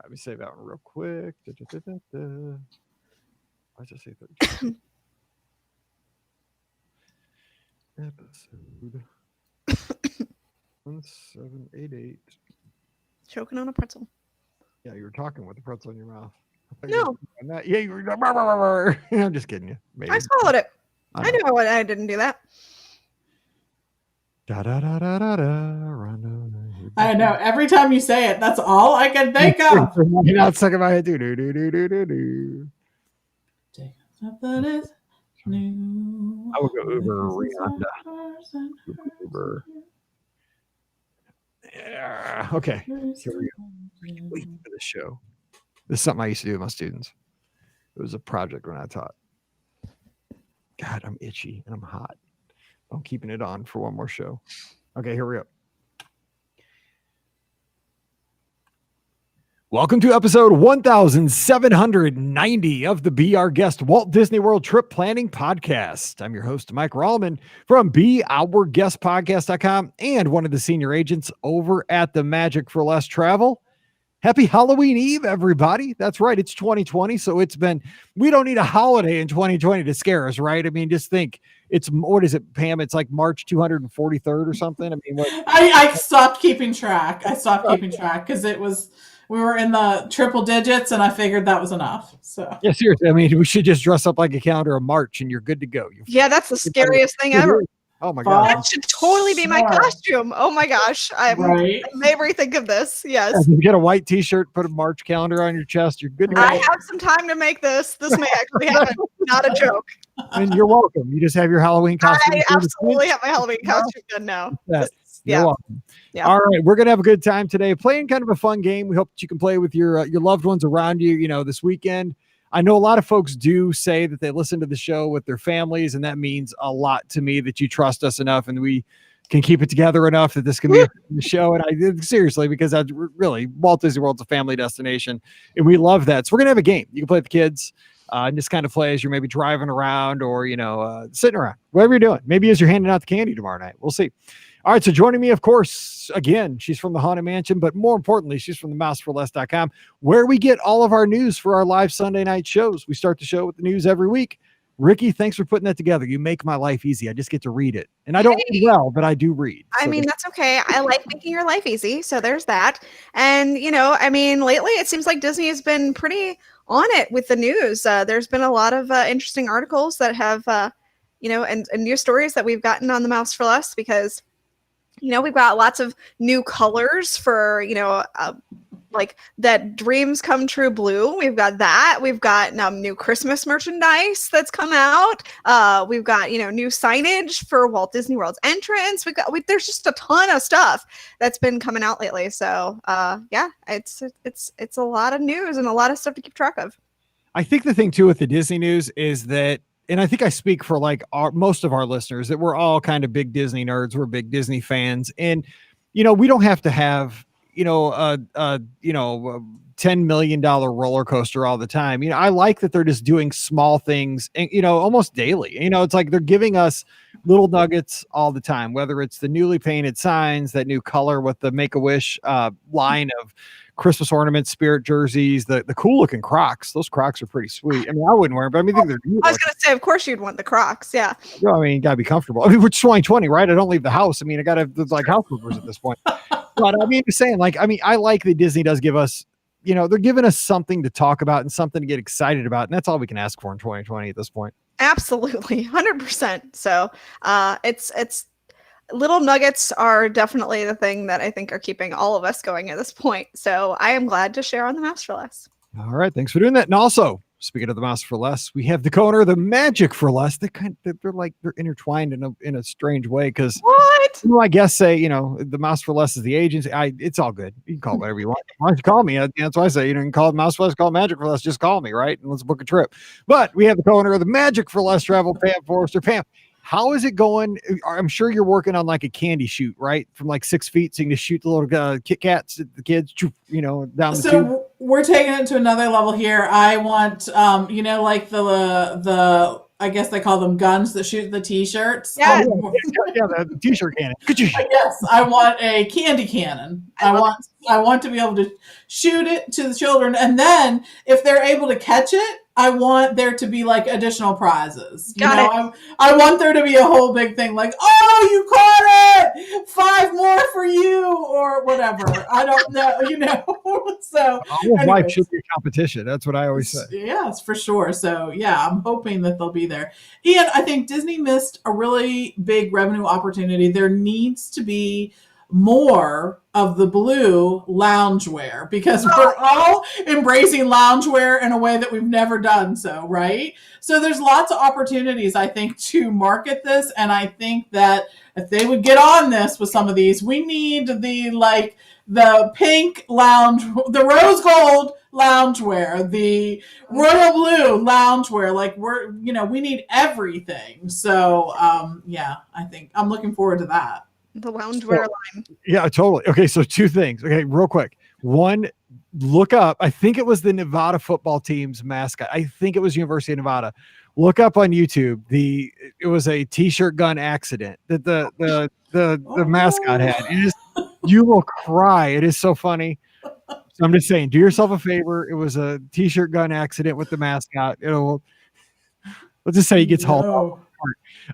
Let me save that one real quick. I just say 30. Episode 1788. Choking on a pretzel. Yeah, you were talking with the pretzel in your mouth. No. Yeah, you were. I'm just kidding you. Maybe. I swallowed it. I knew I didn't do that. I know. Every time you say it, that's all I can think of. You're not stuck in my head. Do. That is new. I will go Uber Rihanna. Uber. Yeah. Okay. Here we go. Wait for the show. This is something I used to do with my students. It was a project when I taught. God, I'm itchy and I'm hot. I'm keeping it on for one more show. Okay, here we go. Welcome to episode 1790 of the Be Our Guest Walt Disney World Trip Planning Podcast. I'm your host, Mike Rallman from BeOurGuestPodcast.com and one of the senior agents over at the Magic for Less Travel. Happy Halloween Eve, everybody. That's right. It's 2020. So we don't need a holiday in 2020 to scare us, right? I mean, just think what is it, Pam? It's like March 243rd or something. I mean, I stopped keeping track. Because we were in the triple digits and I figured that was enough. So yeah, seriously. I mean, we should just dress up like a calendar of March and you're good to go. Yeah, that's the scariest thing ever. Oh my God. That should totally be my costume. Oh my gosh. I may rethink of this. Yes. If you get a white t-shirt, put a March calendar on your chest, you're good to go. I have some time to make this. This may actually happen. Not a joke. And you're welcome. You just have your Halloween costume. I absolutely have my Halloween costume done now. You're welcome. Yeah. All right. We're going to have a good time today playing kind of a fun game. We hope that you can play with your loved ones around you, this weekend. I know a lot of folks do say that they listen to the show with their families, and that means a lot to me that you trust us enough and we can keep it together enough that this can be a show. And I did seriously, because that's really Walt Disney World's a family destination and we love that. So we're going to have a game. You can play with the kids and just kind of play as you're maybe driving around or, sitting around, whatever you're doing. Maybe as you're handing out the candy tomorrow night. We'll see. All right, so joining me, of course, again, she's from the Haunted Mansion, but more importantly, she's from the mouseforless.com, where we get all of our news for our live Sunday night shows. We start the show with the news every week. Ricky, thanks for putting that together. You make my life easy. I just get to read it. And I don't read well, but I do read. I mean, that's okay. I like making your life easy. So there's that. And, lately it seems like Disney has been pretty on it with the news. There's been a lot of interesting articles that have, and news stories that we've gotten on the Mouse for Less because we've got lots of new colors for, like that Dreams Come True blue. We've got that. We've got new Christmas merchandise that's come out. We've got, new signage for Walt Disney World's entrance. There's just a ton of stuff that's been coming out lately. So it's a lot of news and a lot of stuff to keep track of. I think the thing too with the Disney news is that, and I think I speak for like most of our listeners, that we're all kind of big Disney nerds. We're big Disney fans. And, we don't have to have, a $10 million roller coaster all the time. I like that they're just doing small things, and, almost daily. It's like they're giving us little nuggets all the time, whether it's the newly painted signs, that new color with the Make-A-Wish line of Christmas ornaments, spirit jerseys, the cool looking Crocs. Those Crocs are pretty sweet. I mean, I wouldn't wear them, but I mean, they're cute. I was going to say, of course you'd want the Crocs. Yeah. I mean, you gotta be comfortable. I mean, we're 2020, right? I don't leave the house. I mean, I gotta like house movers at this point. But I mean, just saying, I like that Disney does give us, they're giving us something to talk about and something to get excited about. And that's all we can ask for in 2020 at this point. Absolutely. 100%. So it's little nuggets are definitely the thing that I think are keeping all of us going at this point. So I am glad to share on the Mouse for Less. All right. Thanks for doing that. And also, speaking of the Mouse for Less, we have the co-owner of the Magic for Less. They're intertwined in a strange way because What? Well, I guess say, the Mouse for Less is the agency. It's all good. You can call it whatever you want. Why don't you call me? That's why I say, you can call it Mouse for Less, call it Magic for Less. Just call me, right? And let's book a trip. But we have the co-owner of the Magic for Less travel, Pam Forrester. Pam, how is it going? I'm sure you're working on like a candy shoot, right? From like 6 feet, so you can just shoot the little Kit Kats at the kids, down the tube. We're taking it to another level here. I want, like the I guess they call them guns that shoot the T-shirts. Yeah. The T-shirt cannon. Yes, I want a candy cannon. I want to be able to shoot it to the children, and then if they're able to catch it, I want there to be like additional prizes. I want there to be a whole big thing like, oh, you caught it! 5 more for you, or whatever. I don't know. So life should be a competition. That's what I always say. Yes, for sure. So yeah, I'm hoping that they'll be there. And I think Disney missed a really big revenue opportunity. There needs to be more of the blue loungewear because we're all embracing loungewear in a way that we've never done so, right? So there's lots of opportunities, I think, to market this. And I think that if they would get on this with some of these, we need the pink lounge, the rose gold loungewear, the royal blue loungewear. Like we need everything. So I think I'm looking forward to that. The loungewear line. Yeah, totally. Okay, so 2 things. Okay, real quick. One, look up. I think it was the Nevada football team's mascot. I think it was University of Nevada. Look up on YouTube. It was a T-shirt gun accident that the mascot had. You will cry. It is so funny. So I'm just saying, do yourself a favor. It was a T-shirt gun accident with the mascot. Let's just say he gets hauled off.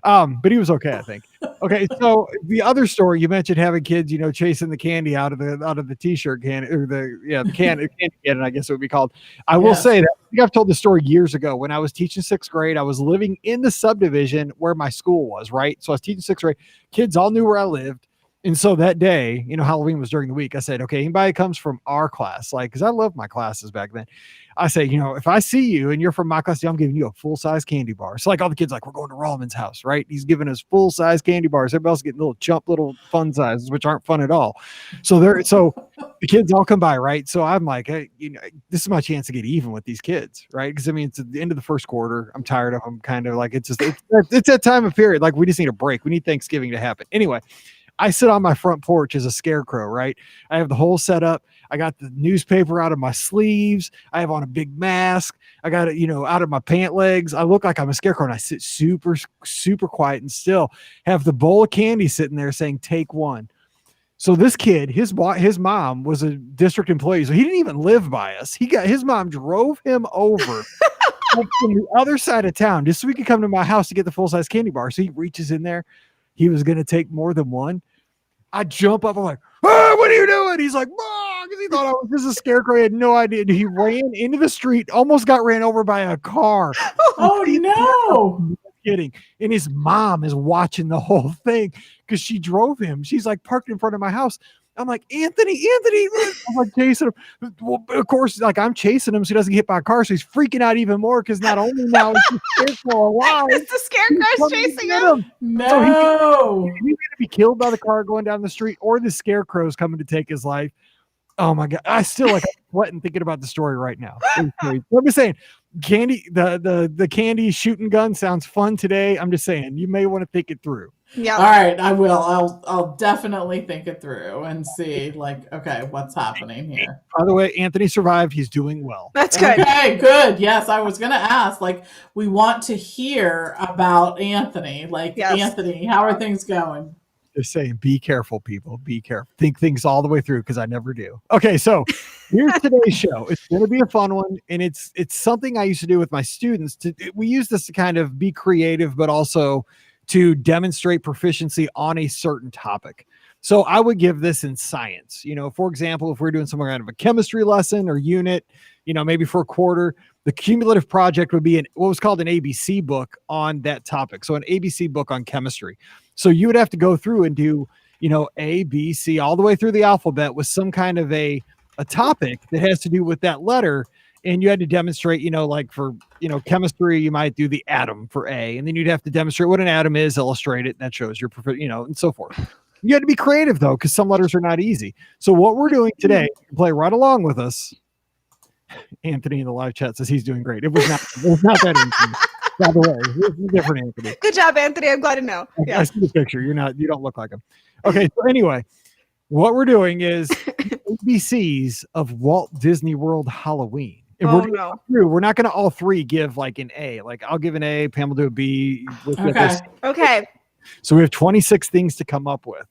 But he was okay, I think. Okay, so the other story you mentioned, having kids, chasing the candy out of the T-shirt can, or the candy cannon, I guess it would be called. I will say that I think I've told the story years ago when I was teaching 6th grade. I was living in the subdivision where my school was, right? So I was teaching 6th grade. Kids all knew where I lived. And so that day, Halloween was during the week. I said, okay, anybody comes from our class, because I loved my classes back then. I say, if I see you and you're from my class, I'm giving you a full-size candy bar. So all the kids we're going to Rollman's house, right? He's giving us full-size candy bars. Everybody else getting little fun sizes, which aren't fun at all. So the kids all come by, right? So I'm like, hey, this is my chance to get even with these kids, right? Because it's at the end of the first quarter. I'm tired of them, kind of it's that time of period. We just need a break. We need Thanksgiving to happen. Anyway, I sit on my front porch as a scarecrow, right? I have the whole setup. I got the newspaper out of my sleeves. I have on a big mask. I got it, out of my pant legs. I look like I'm a scarecrow, and I sit super, super quiet and still. Have the bowl of candy sitting there saying, "Take one." So this kid, his mom was a district employee, so he didn't even live by us. His mom drove him over from the other side of town just so we could come to my house to get the full-size candy bar. So he reaches in there. He was going to take more than one. I jump up. I'm like, oh, what are you doing? He's like, because he thought I was just a scarecrow. He had no idea. He ran into the street, almost got ran over by a car. Oh, no. Kidding. And his mom is watching the whole thing because she drove him. She's parked in front of my house. I'm like, Anthony. I'm chasing him. Well, of course, I'm chasing him so he doesn't get hit by a car. So he's freaking out even more because not only now is he scared for a while. It's the scarecrow's chasing him. No. So he's going to be killed by the car going down the street, or the scarecrow's coming to take his life. Oh my God. I still I'm sweating thinking about the story right now. I'm just saying, candy, the candy shooting gun sounds fun today. I'm just saying, you may want to think it through. Yeah. All right, I will. I'll definitely think it through and see okay, what's happening here. By the way, Anthony survived. He's doing well. That's good. Okay, good. Yes, I was going to ask, we want to hear about Anthony. Yes. Anthony, how are things going? Just saying, be careful, people. Be careful. Think things all the way through because I never do. Okay, so here's today's show. It's going to be a fun one, and it's something I used to do with my students. We use this to kind of be creative, but also to demonstrate proficiency on a certain topic. So I would give this in science. For example, if we're doing some kind of a chemistry lesson or unit, maybe for a quarter, the cumulative project would be what was called an ABC book on that topic. So an ABC book on chemistry. So you would have to go through and do, A, B, C, all the way through the alphabet with some kind of a topic that has to do with that letter. And you had to demonstrate, for chemistry, you might do the atom for A, and then you'd have to demonstrate what an atom is, illustrate it, and that shows your, and so forth. You got to be creative though, because some letters are not easy. So what we're doing today, you can play right along with us. Anthony in the live chat says he's doing great. It was not that Anthony. By the way, it's a different Anthony. Good job, Anthony. I'm glad to know. I see the picture. You don't look like him. Okay, so anyway, what we're doing is ABCs of Walt Disney World Halloween. And we're not going to all three give like an A. Like I'll give an A, Pam will do a B. Okay. So we have 26 things to come up with.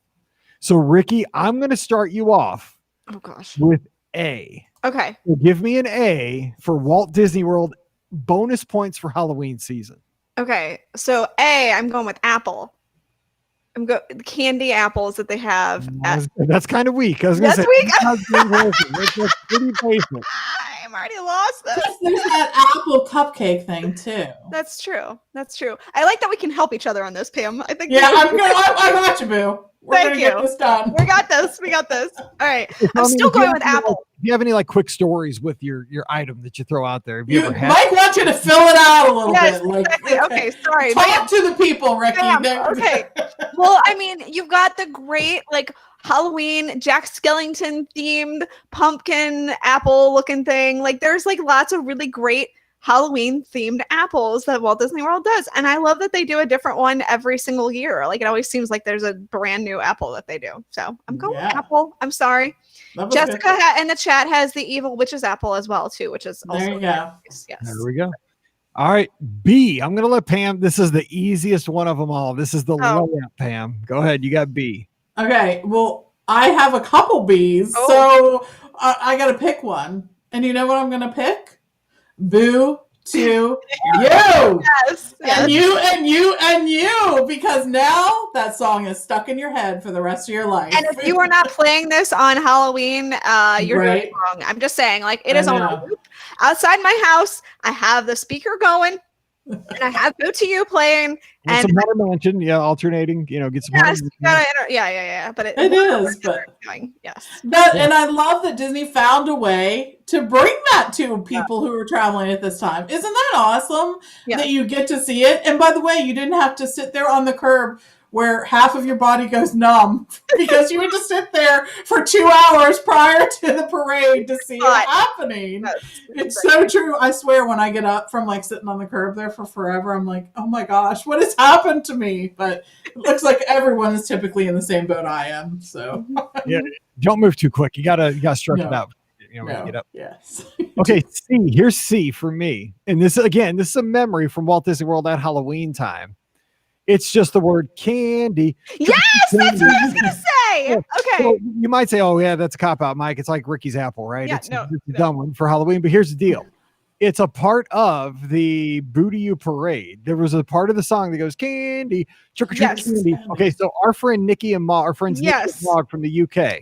So Ricky, I'm going to start you off. Oh gosh. With A. Okay. So give me an A for Walt Disney World. Bonus points for Halloween season. Okay. So A, I'm going with apple. The candy apples that they have. That's kind of weak. I was going to say. That's pretty basic. I'm already lost this. There's that apple cupcake thing too. That's true. I like that we can help each other on this, Pam. I think. Yeah, I got you, boo. Thank you. Get this done. We got this. All right. I'm still going with apple. Do you have any like quick stories with your item that you throw out there? Have you ever had? Mike wants you to fill it out a little bit. Exactly. Okay, sorry. Talk to the people, Ricky. Okay. Well, I mean, you've got the great like Halloween Jack Skellington themed pumpkin apple looking thing. Like there's like lots of really great Halloween themed apples that Walt Disney World does. And I love that they do a different one every single year. Like it always seems like there's a brand new apple that they do. So I'm going with apple. I'm sorry. Jessica in the chat has the evil witch's apple as well too, which is also there you go. Nice. Yes. There we go. All right. B. I'm going to let Pam. This is the easiest one of them all. This is the layup, Pam. Go ahead. You got B. Okay. Well, I have a couple B's. So I got to pick one. And you know what I'm going to pick? Boo to you. Yes. And you, because now that song is stuck in your head for the rest of your life. And if you are not playing this on Halloween, you're doing wrong. I'm just saying, like, it is on a loop. Outside my house, I have the speaker going, and I have Boo to You playing. And some Haunted Mansion, alternating, get some yeah. But it is, but yes. And I love that Disney found a way to bring that to people who are traveling at this time. Isn't that awesome that you get to see it? And by the way, you didn't have to sit there on the curb where half of your body goes numb because you would just sit there for 2 hours prior to the parade to see it happening. It's so true. I swear when I get up from like sitting on the curb there for forever, I'm like, oh my gosh, what has happened to me? But it looks like everyone is typically in the same boat I am. So don't move too quick. You gotta stretch it out. Get up. Yes. Okay, C. Here's C for me. And this is a memory from Walt Disney World at Halloween time. It's just the word candy. Yes, that's what I was going to say. Okay. So you might say, oh, yeah, that's a cop-out, Mike. It's like Ricky's apple, right? Yeah, it's a dumb one for Halloween. But here's the deal. It's a part of the Boo to You parade. There was a part of the song that goes, candy, trick-or-treat candy. Okay, so our friend Nikki and Ma, our friends Nikki and Mog from the UK,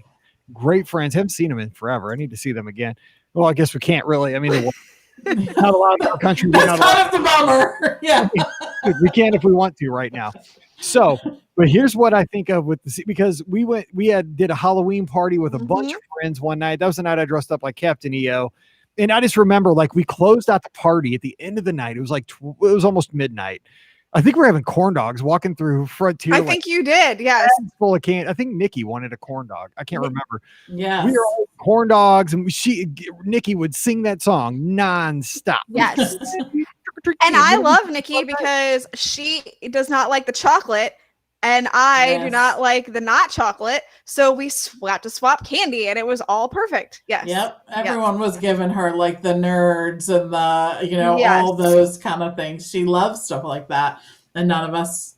great friends. Haven't seen them in forever. I need to see them again. Well, I guess we can't really. I mean, not allowed in our country. That's kind of the bummer. Yeah. We can if we want to right now. So, but here's what I think of with because we did a Halloween party with a bunch of friends one night. That was the night I dressed up like Captain EO. And I just remember like we closed out the party at the end of the night. It was like, it was almost midnight. I think we're having corn dogs walking through Frontier. I think you did. Yes. Full of candy. I think Nikki wanted a corn dog. I can't remember. Yeah. We were all corn dogs and Nikki would sing that song nonstop. Yes. And I love Nikki because she does not like the chocolate and I do not like the not chocolate. So we got to swap candy and it was all perfect. Yes. Yep. Everyone was giving her like the nerds and the, all those kind of things. She loves stuff like that. And none of us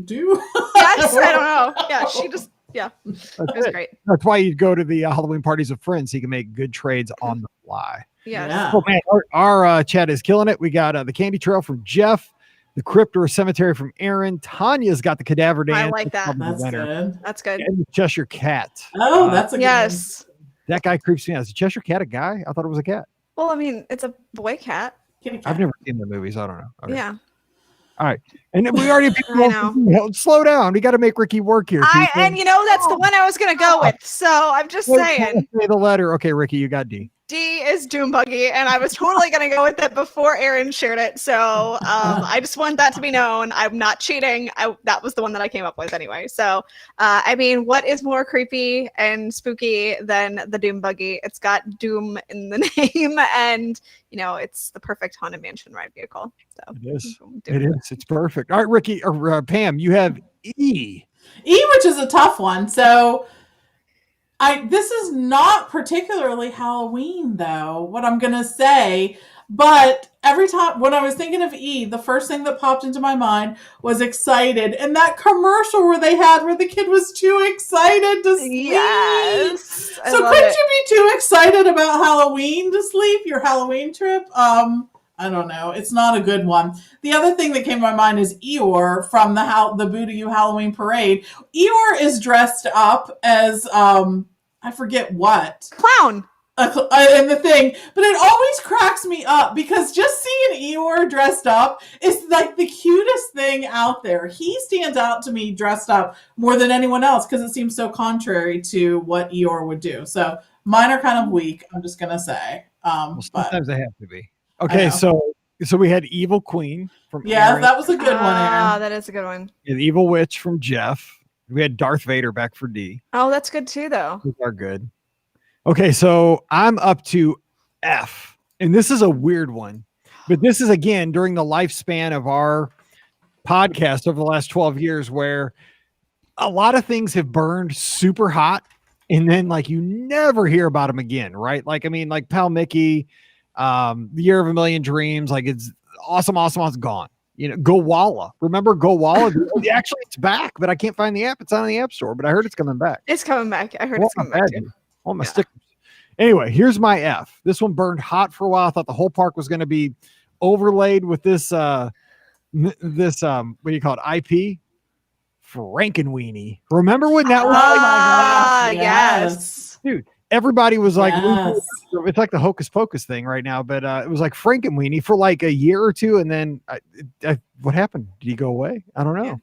do. Yes. I don't know. Yeah. She just, it was great. That's why you go to the Halloween parties with friends so you can make good trades on the fly. Yeah. Oh, man, our chat is killing it. We got the candy trail from Jeff, the crypt or cemetery from Aaron. Tanya's got the cadaver dance. I like that. That's good. That's good. And the Cheshire Cat. Oh, that's a good one. That guy creeps me out. Is the Cheshire Cat a guy? I thought it was a cat. Well, I mean, it's a boy cat. I've never seen the movies. I don't know. Okay. Yeah. All right. And then we already slow down. We got to make Ricky work here. And that's the one I was going to go with. So I'm just saying. Say the letter. Okay, Ricky, you got D. D is Doom Buggy, and I was totally going to go with it before Aaron shared it. So I just want that to be known. I'm not cheating. That was the one that I came up with anyway. So, I mean, what is more creepy and spooky than the Doom Buggy? It's got Doom in the name, and, you know, it's the perfect Haunted Mansion ride vehicle. So it is. It is. It's perfect. All right, Ricky or Pam, you have E. E, which is a tough one. So this is not particularly Halloween, though, what I'm going to say. But every time when I was thinking of E, the first thing that popped into my mind was Excited. And that commercial where the kid was too excited to sleep. Yes. So couldn't you be too excited about Halloween to sleep, your Halloween trip? I don't know. It's not a good one. The other thing that came to my mind is Eeyore from the Boo to You Halloween Parade. Eeyore is dressed up as, I forget what. Clown. And the thing, but it always cracks me up because just seeing Eeyore dressed up is like the cutest thing out there. He stands out to me dressed up more than anyone else because it seems so contrary to what Eeyore would do. So mine are kind of weak, I'm just going to say. Well, sometimes they have to be. Okay, so we had Evil Queen from Aaron. That was a good one, Aaron. Ah, that is a good one. The Evil Witch from Jeff. We had Darth Vader back for D. Oh, that's good too, though. These are good. Okay, so I'm up to F, and this is a weird one, but this is again during the lifespan of our podcast over the last 12 years, where a lot of things have burned super hot, and then like you never hear about them again, right? Like I mean, like Pal Mickey. The Year of a Million Dreams, like it's awesome, gone. You know, Go Walla. Remember Go Walla? Actually, it's back, but I can't find the app. It's not on the App Store, but I heard it's coming back. It's coming back. I heard it's coming back too. All my stickers. Anyway, here's my F. This one burned hot for a while. I thought the whole park was going to be overlaid with this what do you call it? IP? Frankenweenie. Remember when that was? Oh my God. Yes. Dude. Everybody was like, yes. It's like the Hocus Pocus thing right now, but it was like Frankenweenie for like a year or two, and then what happened? Did he go away? I don't know.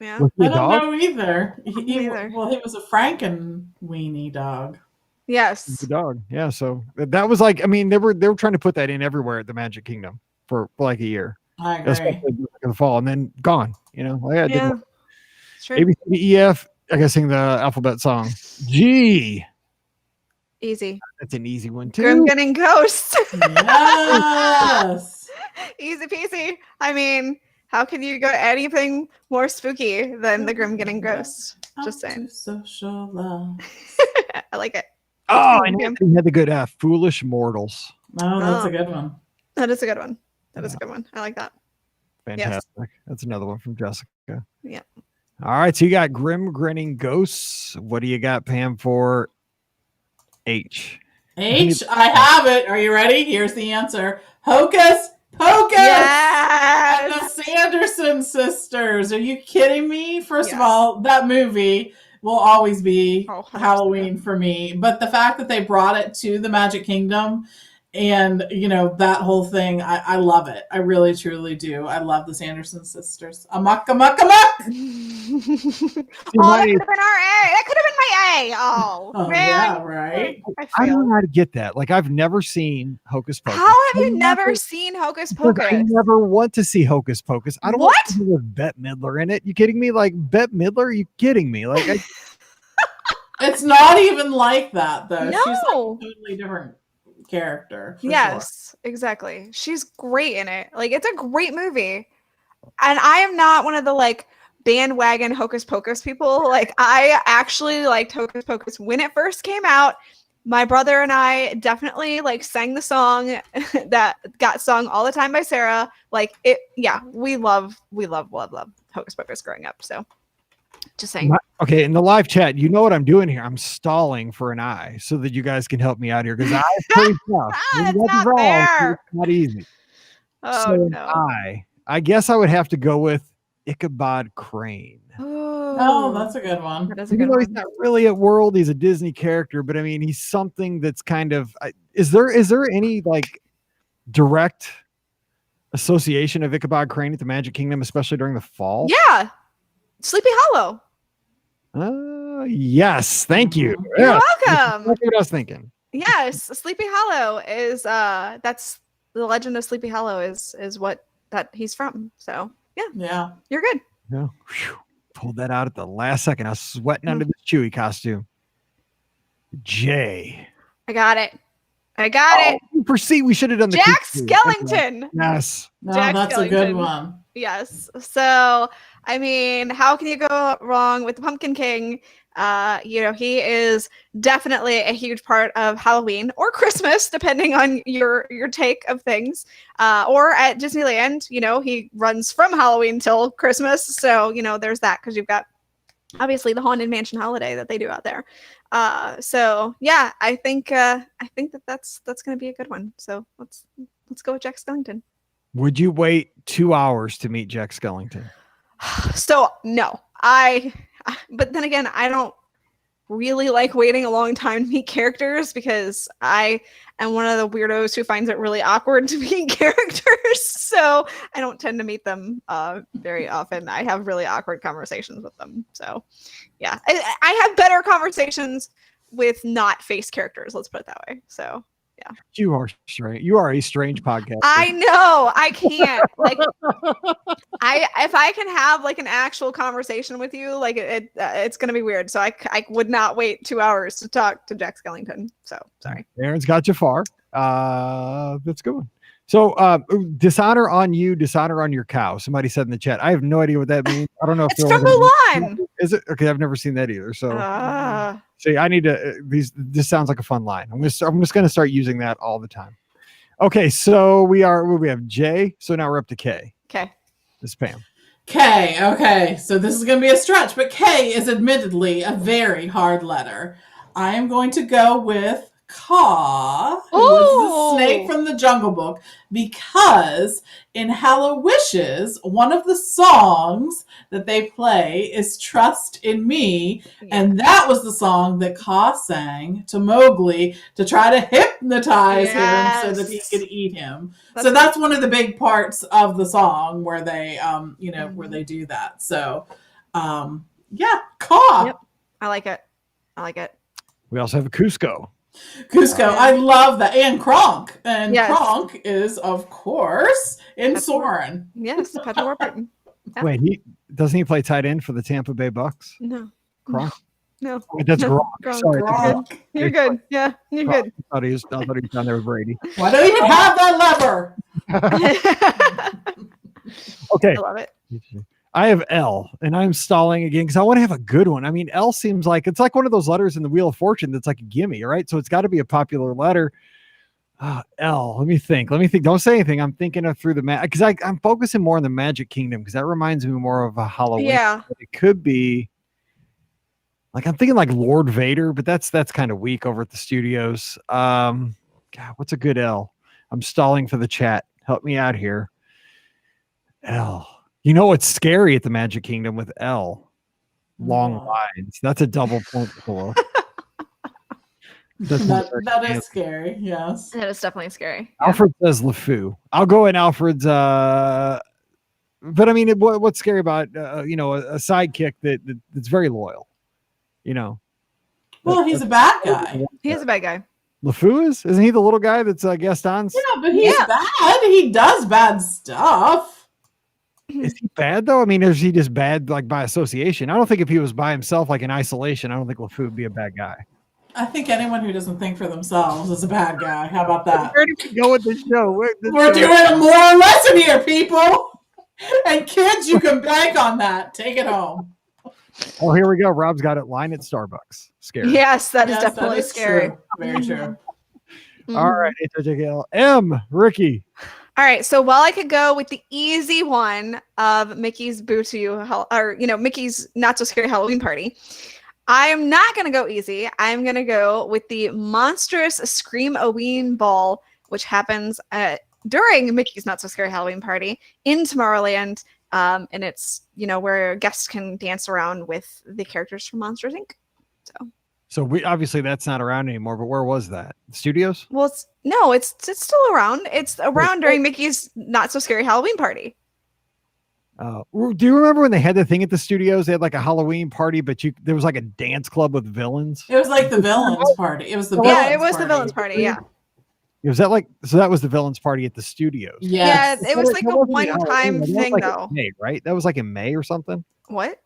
Yeah. I don't know either. He was a Frankenweenie dog. Yes. The dog. Yeah. So that was like, I mean, they were trying to put that in everywhere at the Magic Kingdom for like a year. I agree. Especially in the fall, and then gone. You know, yeah. Sure. A, B, C, D, E, F. I gotta sing the alphabet song. G. Easy. That's an easy one too. Grim Getting Ghost. Yes. Easy peasy. I mean, how can you go anything more spooky than the Grim Getting Ghost? Just saying. Socialize. I like it. Oh, and Anthony had the good F. Foolish Mortals. Oh, that's a good one. That is a good one. That is a good one. I like that. Fantastic. Yes. That's another one from Jessica. Yeah. All right. So you got Grim Grinning Ghosts. What do you got, Pam, for H? I have it. Are you ready? Here's the answer. Hocus Pocus! Yes! And the Sanderson sisters. Are you kidding me? First of all, that movie will always be Halloween for me. But the fact that they brought it to the Magic Kingdom and, you know, that whole thing, I love it. I really, truly do. I love the Sanderson sisters. Amok, amok, amok! That could have been our A. That could have been my A. Oh man. Yeah, right. I don't know how to get that. Like, I've never seen Hocus Pocus. How have you never seen Hocus Pocus? I never want to see Hocus Pocus. I don't want to see with Bette Midler in it. You kidding me? Like, Bette Midler? Are you kidding me? Like, it's not even like that, though. No. She's like a totally different character. Yes, exactly. She's great in it. Like, it's a great movie. And I am not one of the like bandwagon Hocus Pocus people. Like, I actually liked Hocus Pocus when it first came out. My brother and I definitely like sang the song that got sung all the time by Sarah. Like, it, yeah, we love Hocus Pocus growing up. So just saying. Okay, in the live chat, you know what I'm doing here. I'm stalling for an I so that you guys can help me out here because I'm pretty tough. It's not fair. It's not easy. Oh, so no. I guess I would have to go with Ichabod Crane. Oh, that's a good one. That is a good one. He's not really at World. He's a Disney character, but I mean, he's something that's kind of. Is there any like direct association of Ichabod Crane at the Magic Kingdom, especially during the fall? Yeah, Sleepy Hollow. Yes, thank you. You're yes. welcome. That's what I was thinking. Yes, Sleepy Hollow is that's the legend of Sleepy Hollow is what that he's from. So Yeah. you're good. Yeah. Whew. Pulled that out at the last second. I was sweating under this Chewie costume. Jay. I got it. Proceed. We should have done the Jack Q2. Skellington. Yes. No, Jack that's a good one. Yes. So, I mean, how can you go wrong with the Pumpkin King? He is definitely a huge part of Halloween or Christmas, depending on your take of things. Or at Disneyland, he runs from Halloween till Christmas. So, there's that because you've got obviously the Haunted Mansion holiday that they do out there. So yeah, I think that's going to be a good one. So let's go with Jack Skellington. Would you wait 2 hours to meet Jack Skellington? So no, but then again, I don't really like waiting a long time to meet characters because I am one of the weirdos who finds it really awkward to meet characters. So I don't tend to meet them very often. I have really awkward conversations with them. So yeah, I have better conversations with not face characters. Let's put it that way. So yeah. You are strange. You are a strange podcast. I know. I can't. If I can have like an actual conversation with you, like it's gonna be weird. So I would not wait 2 hours to talk to Jack Skellington. So sorry. Aaron's got you far. That's a good one. So dishonor on you, dishonor on your cow. Somebody said in the chat. I have no idea what that means. I don't know if it's from Mulan. Is it? Okay, I've never seen that either. So see, I need to this sounds like a fun line. I'm just gonna start using that all the time. Okay, so we have J. So now we're up to K. Okay. This is Pam. K. Okay, so this is going to be a stretch, but K is admittedly a very hard letter. I am going to go with Ka, who was the snake from the Jungle Book, because in Hallowishes, one of the songs that they play is Trust in Me, and that was the song that Ka sang to Mowgli to try to hypnotize him so that he could eat him. That's one of the big parts of the song where they where they do that. So Ka. Yep. I like it. We also have a Cusco. I love that. And Kronk. And Kronk is, of course, in Soren. Yes, Patrick Warburton. Yeah. Wait, doesn't he play tight end for the Tampa Bay Bucks? No. Kronk? No. Wait, that's Gronk. Sorry. Gronk. You're good. Yeah, you're good. I thought he was down there with Brady. Why don't you even have that lever? Okay. I love it. I have L, and I'm stalling again because I want to have a good one. I mean, L seems like it's like one of those letters in the Wheel of Fortune that's like a gimme, right? So it's got to be a popular letter. L. Let me think. Don't say anything. I'm thinking of through the because I'm focusing more on the Magic Kingdom because that reminds me more of a Halloween. Yeah, it could be. Like I'm thinking like Lord Vader, but that's kind of weak over at the studios. God, what's a good L? I'm stalling for the chat. Help me out here. L. You know what's scary at the Magic Kingdom with L? Long lines. That's a double point below. That is scary, yes. That is definitely scary. Alfred says LeFou. I'll go in Alfred's but I mean what's scary about a sidekick that's very loyal, Well, he's a bad guy. He is a bad guy. LeFou isn't he the little guy that's guest on? Yeah, but he's bad. He does bad stuff. Is he bad though? I mean, is he just bad like by association? I don't think if he was by himself, like in isolation, I don't think LeFou would be a bad guy. I think anyone who doesn't think for themselves is a bad guy. How about that? Where did we go with this show? We're doing a moral lesson here, people. And kids, you can bank on that. Take it home. Oh, here we go. Rob's got it. Line at Starbucks. Scary. Yes, that is definitely scary. True. Very true. All right. HJKL. M. Ricky. All right, so while I could go with the easy one of Mickey's Mickey's Not So Scary Halloween Party, I'm not going to go easy. I'm going to go with the monstrous Scream-O-Ween Ball, which happens during Mickey's Not So Scary Halloween Party in Tomorrowland, and it's where guests can dance around with the characters from Monsters Inc. So we obviously that's not around anymore, but where was that? Studios? Well, it's still around. It's around during Mickey's Not So Scary Halloween Party. Do you remember when they had the thing at the studios? They had like a Halloween party, but there was like a dance club with villains. It was like the villains party. It was the villains Yeah, it was party. the villains party. Yeah. Was that like, so that was the villains party at the studios? Yes. Yeah, it was like a one-time thing, like though. May, right? That was like in May or something. What?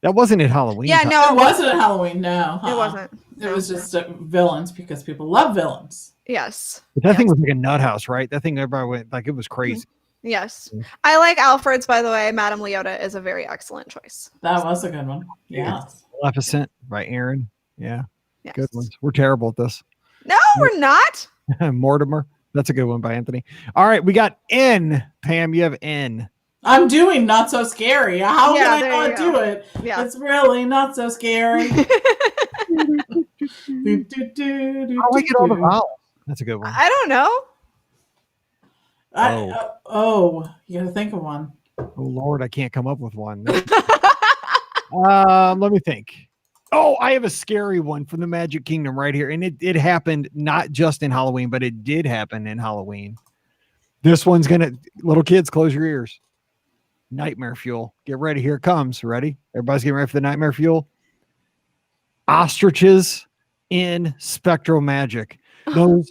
That wasn't at Halloween. Yeah, no, it wasn't at Halloween. No, it wasn't. It was just villains because people love villains. Yes. But that thing was like a nut house, right? That thing everybody went like it was crazy. Yes. I like Alfred's, by the way. Madame Leota is a very excellent choice. That was a good one. Yeah. Maleficent by Aaron. Yeah. Yes. Good ones. We're terrible at this. No, we're not. Mortimer. That's a good one by Anthony. All right. We got N. Pam, you have N. I'm doing Not So Scary. How Yeah, can I not do it? Yeah. It's really not so scary. I like it all the vowels. That's a good one. I don't know. You got to think of one. Oh Lord, I can't come up with one. Let me think. Oh, I have a scary one from the Magic Kingdom right here. And it happened not just in Halloween, but it did happen in Halloween. This one's little kids, close your ears. Nightmare fuel. Get ready. Here it comes. Ready? Everybody's getting ready for the nightmare fuel. Ostriches in Spectral Magic. Those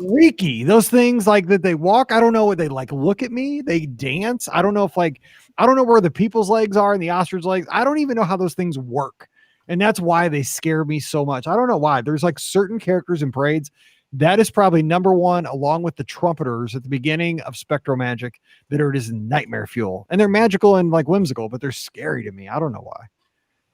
freaky. Those things like that they walk. I don't know what they like. Look at me. They dance. I don't know I don't know where the people's legs are and the ostrich legs. I don't even know how those things work. And that's why they scare me so much. I don't know why. There's like certain characters in parades. That is probably number one, along with the trumpeters at the beginning of Spectral Magic, that are just nightmare fuel. And they're magical and like whimsical, but they're scary to me. I don't know why.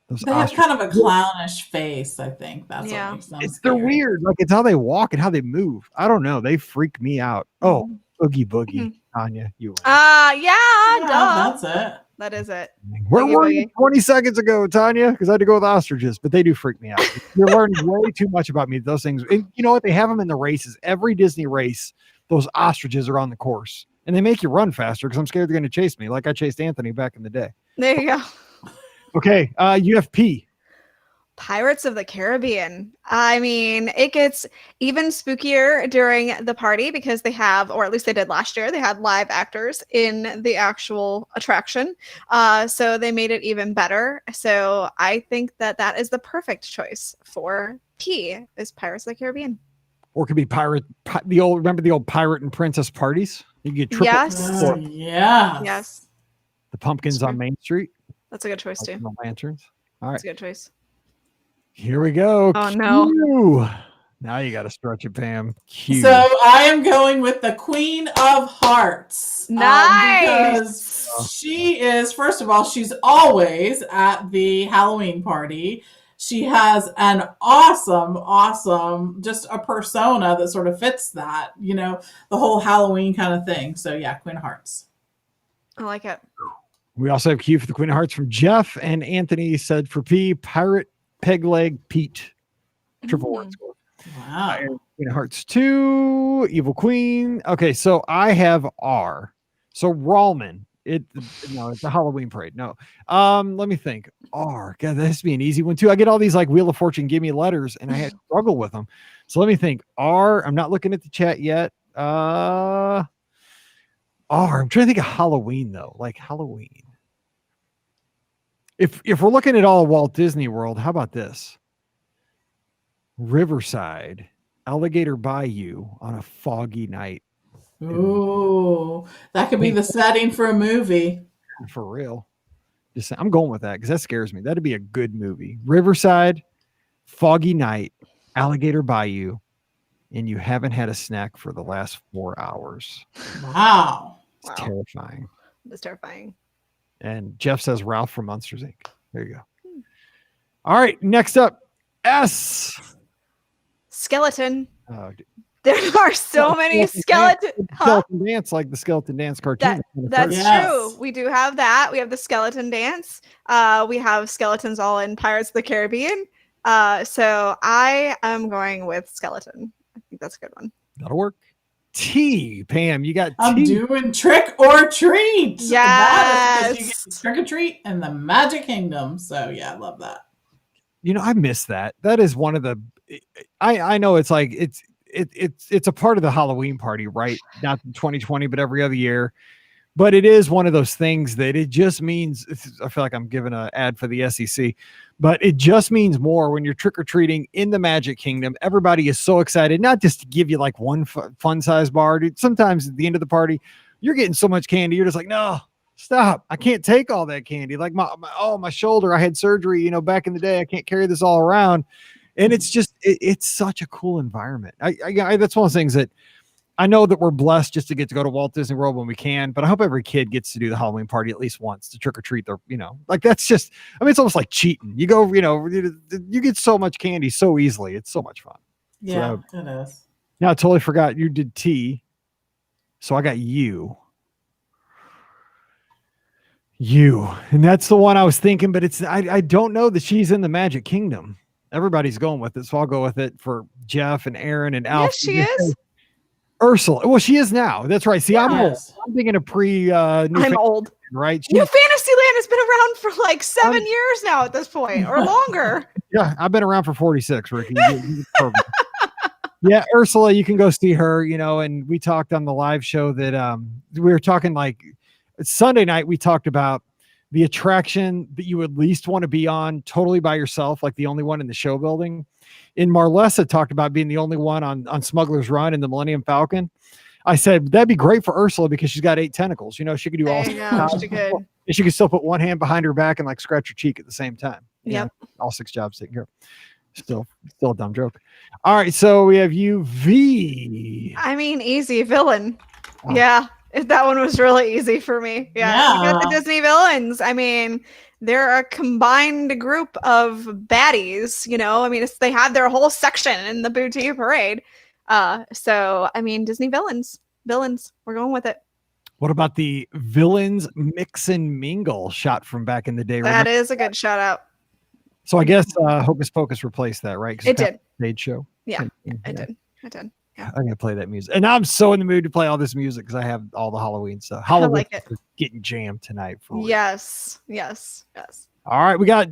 They have kind of a clownish face, I think. That's what makes them They're weird. Like it's how they walk and how they move. I don't know. They freak me out. Oh, Oogie Boogie. Tanya, you win. Yeah, that's it. That is it. Where were you 20 seconds ago, Tanya? Because I had to go with ostriches, but they do freak me out. You're learning way too much about me. Those things. And you know what? They have them in the races. Every Disney race, those ostriches are on the course. And they make you run faster because I'm scared they're going to chase me like I chased Anthony back in the day. There you go. Okay, UFP. Pirates of the Caribbean. I mean, it gets even spookier during the party because they have, or at least they did last year, they had live actors in the actual attraction. So they made it even better. So I think that is the perfect choice for P, is Pirates of the Caribbean. Or it could be remember the old pirate and princess parties? You get triple. Yes. The pumpkins on Main Street. That's a good choice too. The lanterns. All right. That's a good choice. Here we go. Oh, no. Now you got to stretch it, Pam. Q. So I am going with the Queen of Hearts. Nice. Because she is, first of all, she's always at the Halloween party. She has an awesome, just a persona that sort of fits that, the whole Halloween kind of thing. So yeah, Queen of Hearts. I like it. We also have Q for the Queen of Hearts from Jeff, and Anthony said for P, Pirate Peg Leg Pete. Triple one score. Wow. Queen of Hearts 2, Evil Queen. Okay, so I have R. So Rallman. It's a Halloween parade. No. Let me think. R. God, that has to be an easy one too. I get all these like Wheel of Fortune, give me letters, and I had to struggle with them. So let me think. R. I'm not looking at the chat yet. R. I'm trying to think of Halloween though. Like Halloween. If we're looking at all of Walt Disney World, how about this? Riverside, Alligator Bayou on a foggy night. Ooh, that could be the setting for a movie. For real. I'm going with that because that scares me. That'd be a good movie. Riverside, foggy night, Alligator Bayou, and you haven't had a snack for the last 4 hours. Wow. It's terrifying. It's terrifying. And Jeff says Ralph from Monsters, Inc. There you go. All right, next up, S. Skeleton. Oh, there are so many skeletons. Skeleton dance, like the skeleton dance cartoon. That's true. We do have that. We have the skeleton dance. We have skeletons all in Pirates of the Caribbean. So I am going with skeleton. I think that's a good one. That'll work. T, Pam, you got T. I'm doing Trick or Treat. Yes. That is because you get Trick or Treat in the Magic Kingdom. So yeah, I love that. I miss that. That is one of the. I know it's like it's a part of the Halloween party, right? Not in 2020, but every other year. But it is one of those things that it just means, I feel like I'm giving an ad for the SEC, but it just means more when you're trick-or-treating in the Magic Kingdom. Everybody is so excited, not just to give you like one fun size bar. Dude, sometimes at the end of the party, you're getting so much candy. You're just like, no, stop. I can't take all that candy. Like my shoulder, I had surgery, back in the day. I can't carry this all around. And it's just, it's such a cool environment. I that's one of those things that I know that we're blessed just to get to go to Walt Disney World when we can, but I hope every kid gets to do the Halloween party at least once to trick or treat their, like that's just, it's almost like cheating. You go, you get so much candy so easily. It's so much fun. Yeah, it is. Now I totally forgot you did T. So I got you. And that's the one I was thinking, but I don't know that she's in the Magic Kingdom. Everybody's going with it. So I'll go with it for Jeff and Aaron and Alf. Yes, she is. Ursula. Well, she is now. That's right. See, Yes. I'm thinking of I'm old. Right? New Fantasyland has been around for like 7 years now at this point, or longer. Yeah, I've been around for 46, Ricky. Yeah, Ursula, you can go see her, and we talked on the live show that we were talking like Sunday night, we talked about the attraction that you would least want to be on totally by yourself, like the only one in the show building. In Marlessa talked about being the only one on Smuggler's Run in the Millennium Falcon. I said, that'd be great for Ursula because she's got 8 tentacles. She could do all. She could. And she could still put one hand behind her back and like scratch her cheek at the same time. Yep. All 6 jobs taken care of. Still a dumb joke. All right. So we have you, V. Easy villain. Oh. Yeah. That one was really easy for me. Yeah. You got the Disney villains. They're a combined group of baddies, they have their whole section in the Boutique Parade. Disney villains, we're going with it. What about the villains mix and mingle shot from back in the day? That is a good shout out. So I guess Hocus Pocus replaced that, right? It did. Stage show. Yeah, I did. Yeah. I'm gonna play that music, and I'm so in the mood to play all this music because I have all the Halloween stuff. Halloween is getting jammed tonight. Yes. All right, we got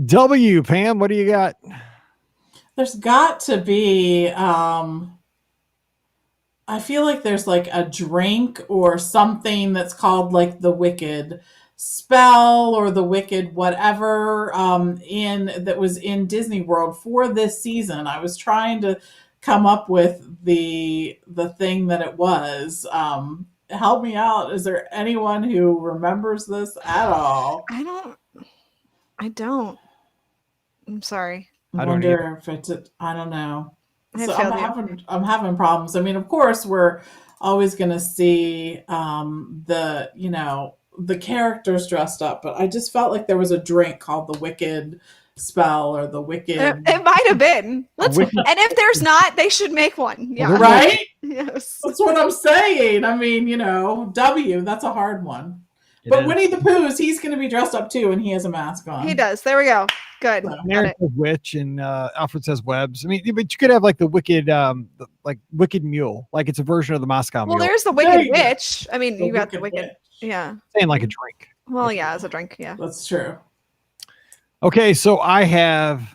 W. Pam, what do you got? There's got to be. I feel like there's like a drink or something that's called like the Wicked spell or the Wicked whatever that was in Disney World for this season. I was trying to come up with the thing that it was. Help me out. Is there anyone who remembers this at all? I don't. I'm sorry. I wonder if it's I don't know. So I'm having problems. Of course we're always gonna see the characters dressed up, but I just felt like there was a drink called the Wicked spell or the Wicked. It might have been. And if there's not, they should make one. Yeah. Right? Yes. That's what I'm saying. W, that's a hard one. But Winnie the Pooh's, he's going to be dressed up too, and he has a mask on. He does. There we go. Good. Aaron says witch, and Alfred says webs. But you could have like the Wicked, Wicked Mule, like it's a version of the Moscow Mule. Well, there's the Wicked Witch. You got the Wicked. Witch. Yeah. Saying like a drink. Well, yeah, as a drink. Yeah. That's true. Okay, so I have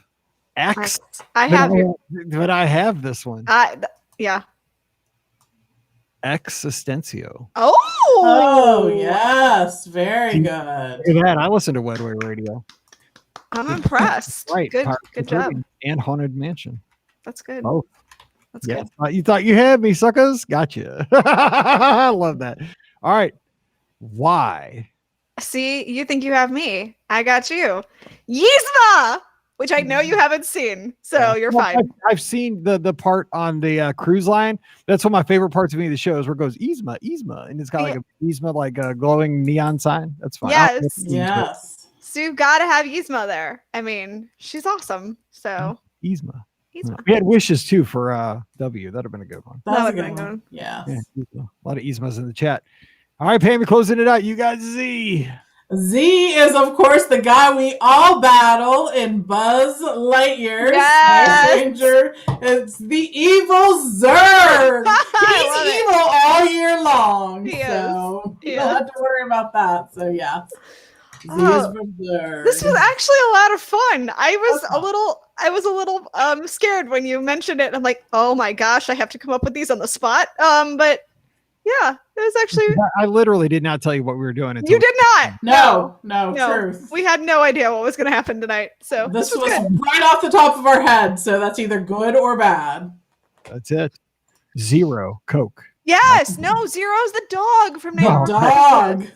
X. I have this one. Yeah. Existencio. Oh, yes. Very good. Look at that. I listen to Wedway Radio. I'm impressed. Right. Good job. And Haunted Mansion. That's good. Both. That's good. You thought you had me, suckers? Gotcha. I love that. All right. Why? See, you think you have me. I got you. Yzma! Which I know you haven't seen, so you're fine. I've seen the part on the cruise line. That's one of my favorite parts of any of the shows where it goes Yzma, and it's got like a Yzma, like a glowing neon sign. That's fine. Yes. So you've got to have Yzma there. She's awesome. So Yzma. We had wishes too for W. That'd have been a good one. That would have been good. Yeah. A lot of Yzmas in the chat. All right, Pam, closing it out. You got Z. Z is, of course, the guy we all battle in Buzz Lightyear. Yes. Ranger. It's the evil Zurg. He's evil all year long. You don't have to worry about that. So, yeah. Z is from Zurg. This was actually a lot of fun. I was a little scared when you mentioned it. I'm like, oh my gosh, I have to come up with these on the spot. But Yeah, it was actually. I literally did not tell you what we were doing. You did not. No, truth. We had no idea what was going to happen tonight. So this was right off the top of our head. So that's either good or bad. That's it. Zero Coke. Yes. No, Zero's the dog from Neighborhood. Dog.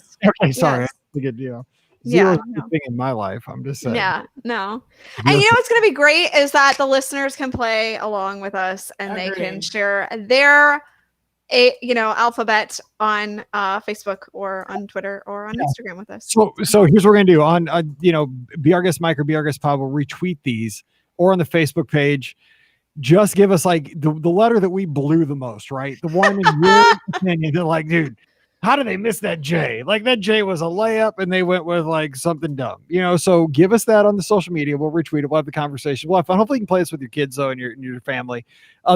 Okay, sorry. Yes. That's a good deal. Yeah, Zero's thing in my life. I'm just saying. Yeah, no. And you know what's going to be great is that the listeners can play along with us and they can share their alphabet on Facebook or on Twitter or on Instagram with us. So here's what we're gonna do on Be Our Guest Mike or Be Our Guest Pod will retweet these, or on the Facebook page. Just give us like the letter that we blew the most, right? The one in your opinion, they're like, dude, how did they miss that J? Like that J was a layup and they went with like something dumb, so give us that on the social media. We'll retweet it. We'll have the conversation. We'll have fun. Hopefully you can play this with your kids though and your family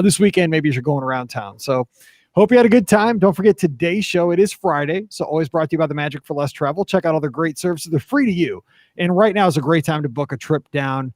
this weekend, maybe as you're going around town. So hope you had a good time. Don't forget today's show. It is Friday, so always brought to you by the Magic for Less Travel. Check out all their great services. They're free to you. And right now is a great time to book a trip down.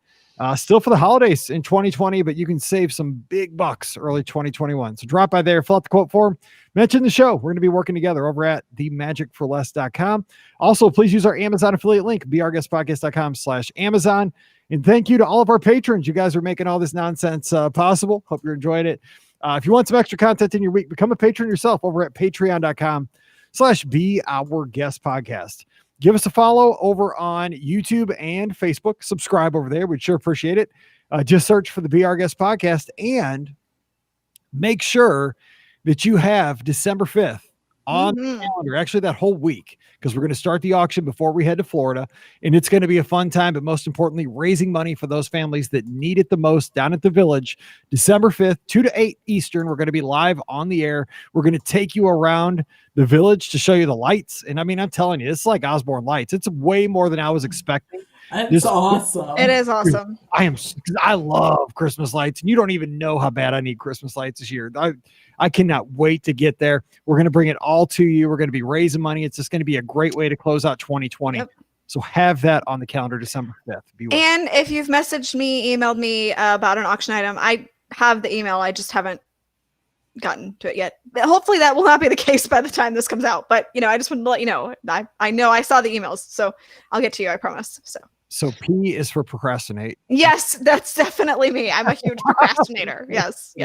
Still for the holidays in 2020, but you can save some big bucks early 2021. So drop by there, fill out the quote form, mention the show. We're going to be working together over at themagicforless.com. Also, please use our Amazon affiliate link, beourguestpodcast.com/Amazon. And thank you to all of our patrons. You guys are making all this nonsense possible. Hope you're enjoying it. If you want some extra content in your week, become a patron yourself over at patreon.com/beourguestpodcast. Give us a follow over on YouTube and Facebook. Subscribe over there. We'd sure appreciate it. Just search for the Be Our Guest Podcast and make sure that you have December 5th on the calendar, actually that whole week, because we're going to start the auction before we head to Florida, and it's going to be a fun time, but most importantly, raising money for those families that need it the most down at the Village. December 5th, 2 to 8 Eastern, we're going to be live on the air. We're going to take you around the Village to show you the lights, and I mean, I'm telling you, it's like Osborne Lights. It's way more than I was expecting. It's awesome. It is awesome. I love Christmas lights, and you don't even know how bad I need Christmas lights this year. I cannot wait to get there. We're going to bring it all to you. We're going to be raising money. It's just going to be a great way to close out 2020. Yep. So have that on the calendar December 5th. And if you've messaged me, emailed me about an auction item, I have the email. I just haven't gotten to it yet. Hopefully that will not be the case by the time this comes out. But, I just wanted to let you know. I know I saw the emails, so I'll get to you. I promise. So P is for procrastinate. Yes, that's definitely me. I'm a huge procrastinator. Yes.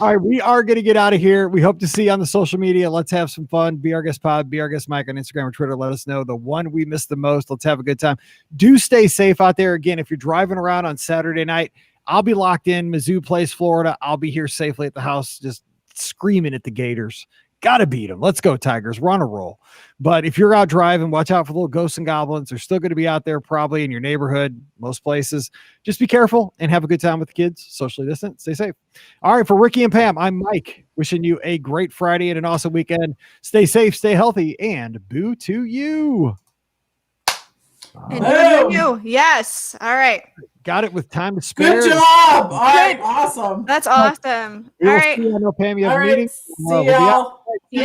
All right, we are going to get out of here. We hope to see you on the social media. Let's have some fun. Be Our Guest Pod, Be Our Guest Mike on Instagram or Twitter. Let us know the one we missed the most. Let's have a good time. Do stay safe out there. Again, if you're driving around on Saturday night, I'll be locked in Mizzou Place, Florida. I'll be here safely at the house, just screaming at the Gators. Gotta beat them. Let's go, Tigers. We're on a roll. But if you're out driving, watch out for little ghosts and goblins. They're still going to be out there probably in your neighborhood, most places. Just be careful and have a good time with the kids. Socially distant. Stay safe. All right, for Ricky and Pam, I'm Mike. Wishing you a great Friday and an awesome weekend. Stay safe, stay healthy, and boo to you. And boo to you. Yes. All right. Got it with time to spare. Good job. All right. Awesome. That's awesome. All right. I know, Pam, you have a meeting. See y'all. Yeah.